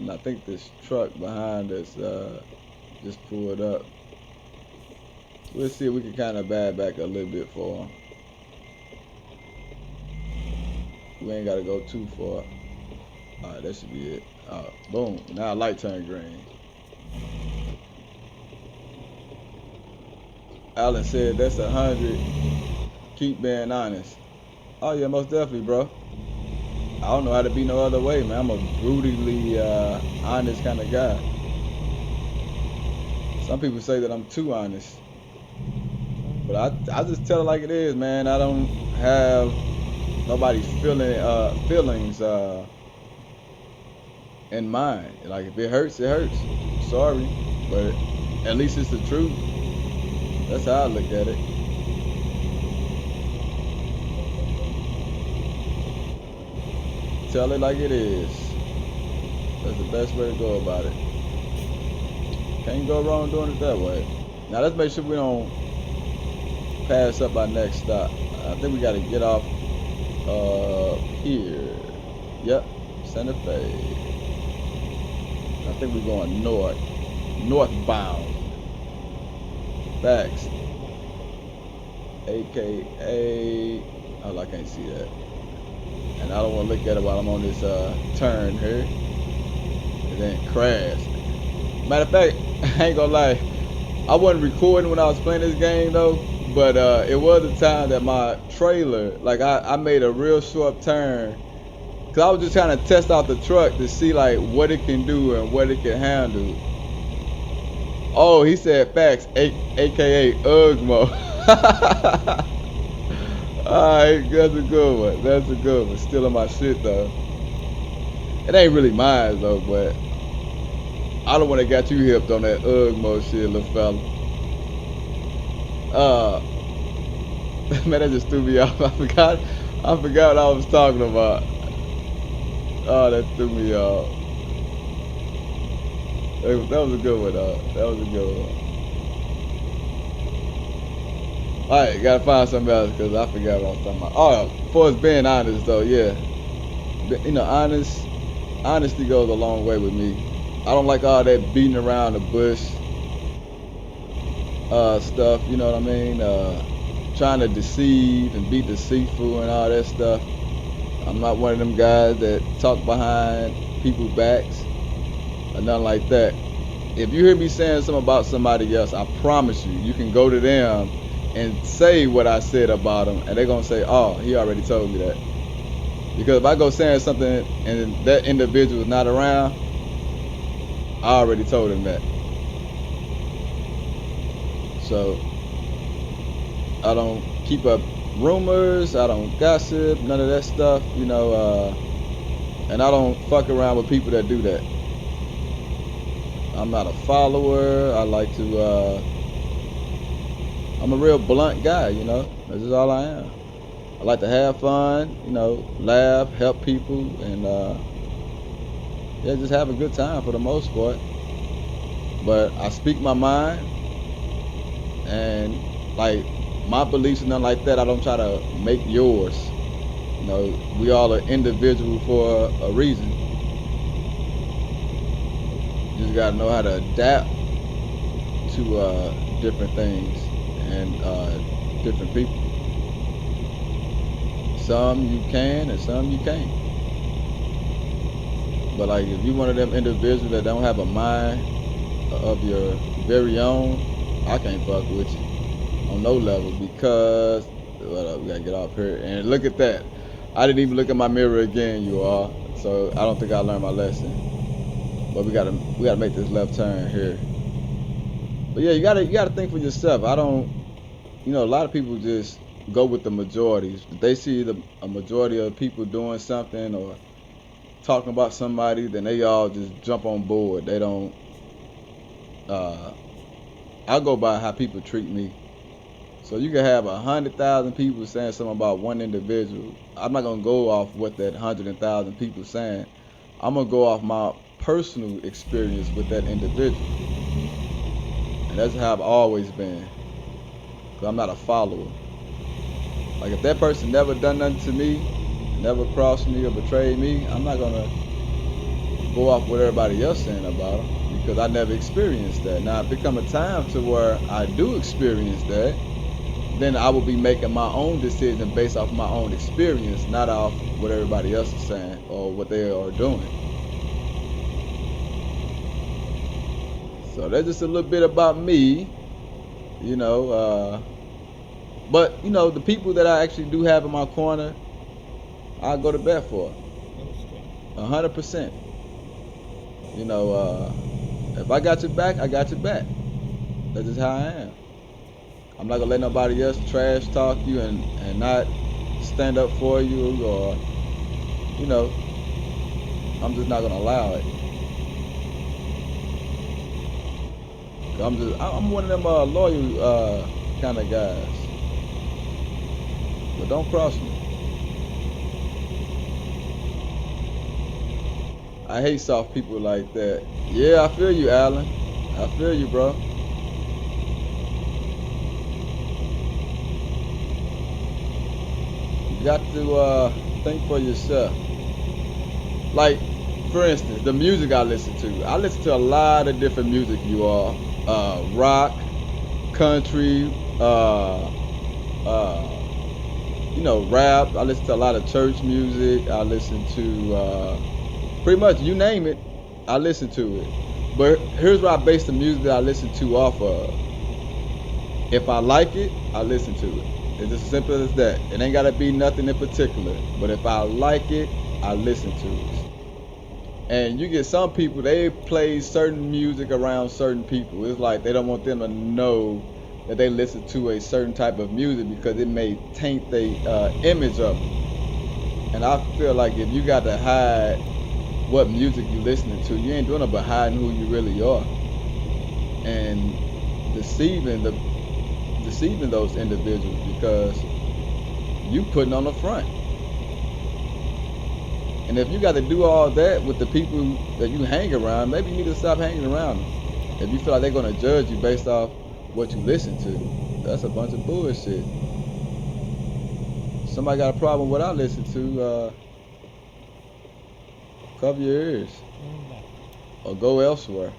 I think this truck behind us just pulled up. We'll see if we can kind of bad back a little bit for him. We ain't got to go too far. Alright, that should be it. Boom. Now light turned green. Alan said that's 100. Keep being honest. Oh yeah, most definitely, bro. I don't know how to be no other way, man. I'm a brutally honest kind of guy. Some people say that I'm too honest. But I just tell it like it is, man. I don't have nobody's feelings in mind. Like, if it hurts, it hurts. Sorry, but at least it's the truth. That's how I look at it. Tell it like it is. That's the best way to go about it. Can't go wrong doing it that way. Now let's make sure we don't pass up our next stop. I think we got to get off here. Yep, Santa Fe. I think we're going northbound. Facts. AKA, oh, I can't see that. And I don't want to look at it while I'm on this turn here. And then crash. Matter of fact, I ain't gonna lie, I wasn't recording when I was playing this game though, but it was a time that my trailer, like I made a real short turn, cause I was just trying to test out the truck to see like what it can do and what it can handle. Oh, he said facts, aka Ugmo. Alright, that's a good one. That's a good one. Still on my shit though. It ain't really mine though, but I don't want to got you hipped on that Ugmo shit, little fella. Man, that just threw me off. I forgot what I was talking about. Oh, that threw me off. That was a good one, that was a good one. Alright, gotta find something else because I forgot what I was talking about. Oh, as far as being honest though, yeah. You know, honesty goes a long way with me. I don't like all that beating around the bush stuff, you know what I mean? Trying to deceive and be deceitful and all that stuff. I'm not one of them guys that talk behind people's backs or nothing like that. If you hear me saying something about somebody else, I promise you can go to them and say what I said about them, and they're gonna say, oh, he already told me that. Because if I go saying something and that individual is not around, I already told him that. So I don't keep up rumors, I don't gossip, none of that stuff, you know, and I don't fuck around with people that do that. I'm not a follower. I like to, I'm a real blunt guy, you know. That's just all I am. I like to have fun, you know, laugh, help people, and yeah, just have a good time for the most part. But I speak my mind, and like my beliefs and nothing like that, I don't try to make yours. You know, we all are individual for a reason. You just gotta know how to adapt to different things and different people. Some you can and some you can't. But like if you one of them individuals that don't have a mind of your very own, I can't fuck with you on no level because we gotta get off here and look at that. I didn't even look at my mirror again, you all. So I don't think I learned my lesson. But we gotta make this left turn here. But yeah, you gotta think for yourself. I don't, you know, a lot of people just go with the majorities. If they see a majority of people doing something or talking about somebody, then they all just jump on board. They don't. I go by how people treat me. So you can have 100,000 people saying something about one individual. I'm not gonna go off what that 100,000 people saying. I'm gonna go off my personal experience with that individual, and that's how I've always been. Cause I'm not a follower. Like if that person never done nothing to me, never crossed me or betrayed me, I'm not gonna go off what everybody else saying about them because I never experienced that. Now if it come a time to where I do experience that, then I will be making my own decision based off my own experience, not off what everybody else is saying or what they are doing. So that's just a little bit about me, you know. But you know, the people that I actually do have in my corner, I go to bat for 100%. You know, if I got your back, I got your back. That's just how I am. I'm not gonna let nobody else trash talk you and not stand up for you, or you know, I'm just not gonna allow it. I'm one of them loyal kind of guys. But don't cross me. I hate soft people like that. Yeah, I feel you, Alan. I feel you, bro. You got to think for yourself. Like, for instance, the music I listen to a lot of different music, you all. Rock, country, you know, rap. I listen to a lot of church music. I listen to pretty much you name it, I listen to it. But here's where I base the music that I listen to off of. If I like it, I listen to it. It's as simple as that. It ain't gotta be nothing in particular. But if I like it, I listen to it. And you get some people, they play certain music around certain people. It's like they don't want them to know that they listen to a certain type of music because it may taint the image of them. And I feel like if you got to hide what music you listening to, you ain't doing it but hiding who you really are and deceiving those individuals because you putting on the front. And if you got to do all that with the people that you hang around, maybe you need to stop hanging around them. If you feel like they're going to judge you based off what you listen to, that's a bunch of bullshit. Somebody got a problem with what I listen to, cover your ears or go elsewhere.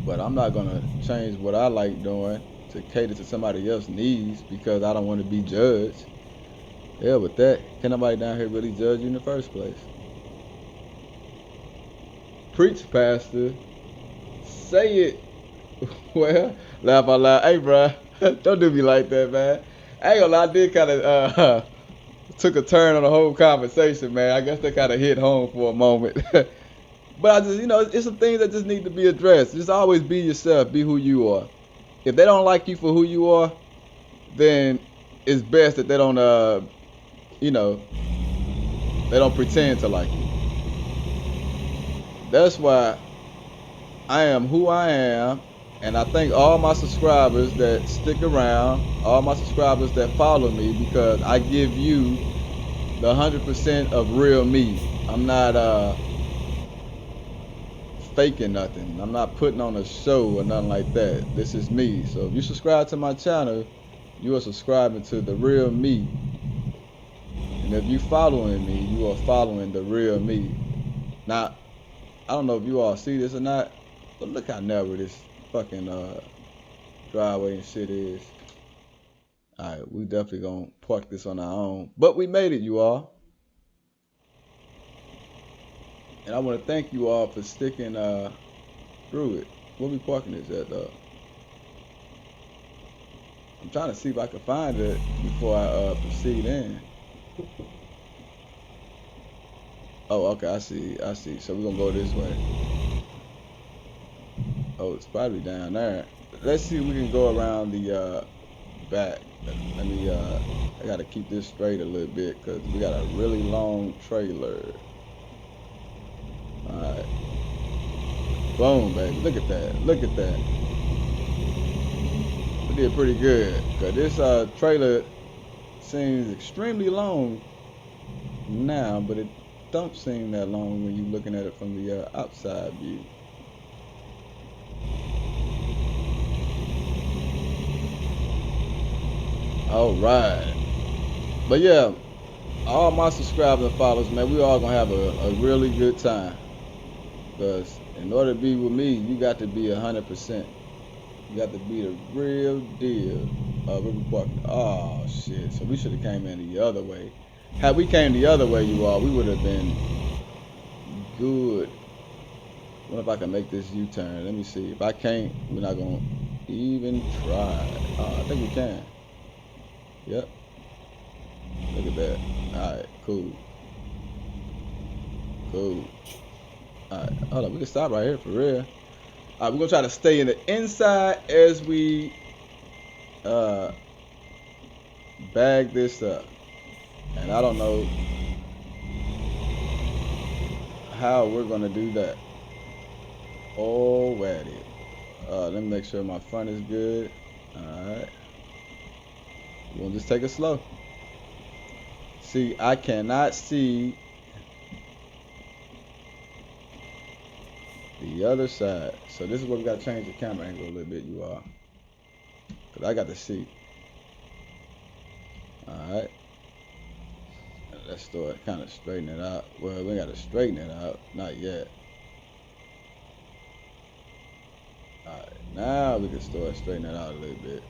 But I'm not going to change what I like doing to cater to somebody else's needs because I don't want to be judged. Yeah, with that, can nobody down here really judge you in the first place? Preach, Pastor. Say it. Well, laugh out loud. Hey, bro, don't do me like that, man. I ain't gonna lie, I did kind of took a turn on the whole conversation, man. I guess that kind of hit home for a moment. But I just, you know, it's some things that just need to be addressed. Just always be yourself, be who you are. If they don't like you for who you are, then it's best that they don't, you know, they don't pretend to like you. That's why I am who I am. And I thank all my subscribers that stick around, all my subscribers that follow me, because I give you the 100% of real me. I'm not faking nothing. I'm not putting on a show or nothing like that. This is me. So if you subscribe to my channel, you are subscribing to the real me. And if you following me, you are following the real me. Now, I don't know if you all see this or not, but look how narrow this fucking driveway and shit is. Alright, we definitely gonna park this on our own. But we made it, you all. And I want to thank you all for sticking through it. Where we parking this at, though? I'm trying to see if I can find it before I proceed in. Oh, okay, I see. So we're gonna go this way. Oh, it's probably down there. Let's see if we can go around the back. Let me I gotta keep this straight a little bit because we got a really long trailer. Alright. Boom, baby. Look at that. Look at that. We did pretty good. Cause this trailer seems extremely long now, but it don't seem that long when you're looking at it from the outside view. Alright. But yeah, all my subscribers and followers, man, we all gonna have a really good time. Because in order to be with me, you got to be 100%. You got to be the real deal. River Park. Oh shit! So we should have came in the other way. Had we came the other way, you all, we would have been good. What if I can make this U-turn? Let me see. If I can't, we're not gonna even try. I think we can. Yep. Look at that. All right. Cool. Cool. Alright, hold on, we can stop right here for real. Alright, we're gonna try to stay in the inside as we bag this up. And I don't know how we're gonna do that. Alrighty. Let me make sure my front is good. Alright. We'll just take it slow. See, I cannot see the other side. So this is where we got to change the camera angle a little bit, you all. Because I got to see. Alright. Let's start kind of straightening it out. Well, we got to straighten it out. Not yet. Alright. Now we can start straightening it out a little bit.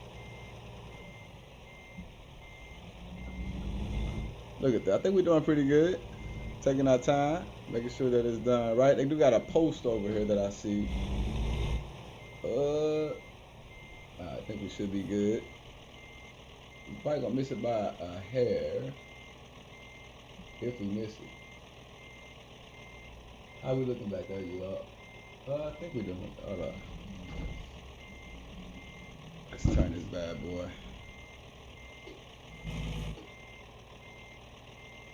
Look at that. I think we're doing pretty good. Taking our time. Making sure that it's done right. They do got a post over here that I see. I think we should be good. We're probably gonna miss it by a hair. If we miss it. How we looking back there, you all? I think we're doing it. Hold up. Let's turn this bad boy.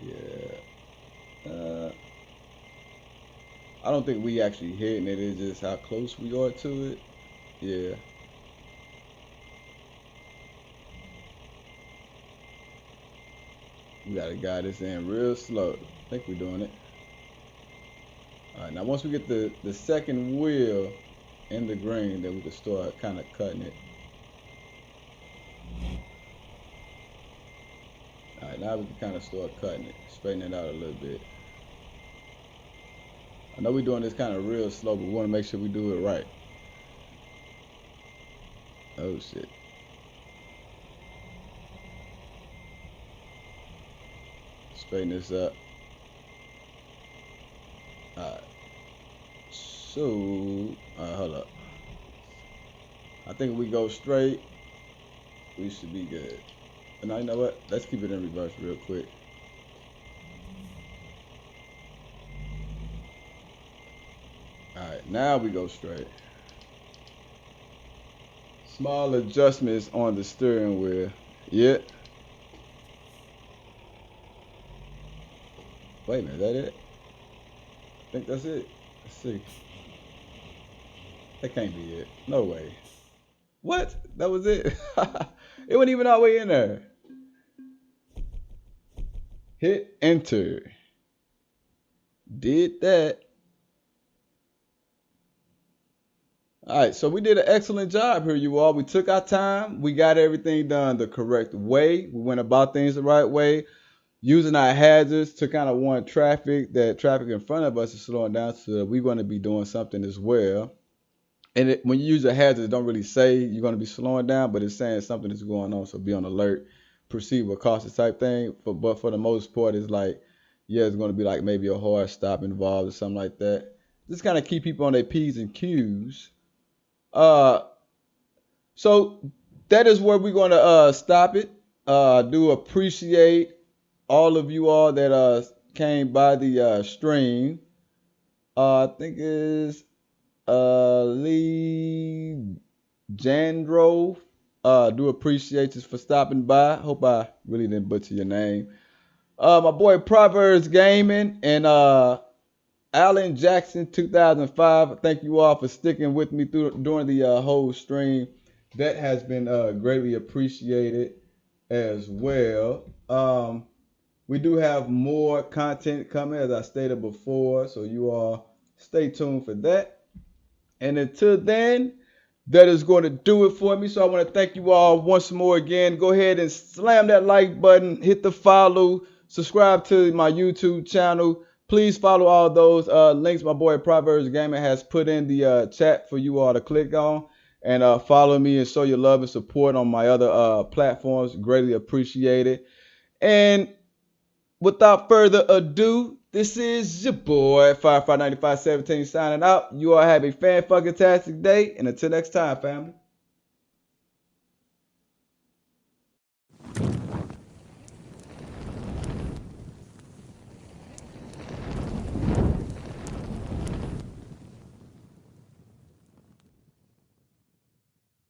Yeah. I don't think we actually hitting it. It's just how close we are to it. Yeah. We gotta guide this in real slow. I think we're doing it. Alright, now once we get the second wheel in the green, then we can start kind of cutting it. Alright, now we can kind of start cutting it, straightening it out a little bit. I know we're doing this kind of real slow, but we want to make sure we do it right. Oh shit. Straighten this up. Alright. So, hold up. I think if we go straight, we should be good. And you know what? Let's keep it in reverse real quick. Alright, now we go straight. Small adjustments on the steering wheel. Yeah. Wait a minute, is that it? I think that's it. Let's see. That can't be it. No way. What? That was it? It wasn't even all the way in there. Hit enter. Did that. All right, so we did an excellent job here, you all. We took our time. We got everything done the correct way. We went about things the right way, using our hazards to kind of warn traffic that traffic in front of us is slowing down, so we're going to be doing something as well. And when you use a hazard, it don't really say you're going to be slowing down, but it's saying something is going on, so be on alert, proceed with caution type thing. But for the most part, it's like, yeah, it's going to be like maybe a hard stop involved or something like that. Just kind of keep people on their P's and Q's. Uh, so that is where we're going to stop it. I do appreciate all of you all that came by the stream. I think it's Lee Jandro. Do appreciate you for stopping by. Hope I really didn't butcher your name. My boy Proverbs Gaming and Alan Jackson 2005. Thank you all for sticking with me during the whole stream. That has been greatly appreciated as well. We do have more content coming, as I stated before, so you all stay tuned for that. And until then, that is going to do it for me. So I want to thank you all once more again. Go ahead and slam that like button, hit the follow, subscribe to my YouTube channel. Please follow all those links my boy Proverbs Gaming has put in the chat for you all to click on. And follow me and show your love and support on my other platforms. Greatly appreciate it. And without further ado, this is your boy Firefighter9517 signing out. You all have a fan-fucking-tastic day. And until next time, family.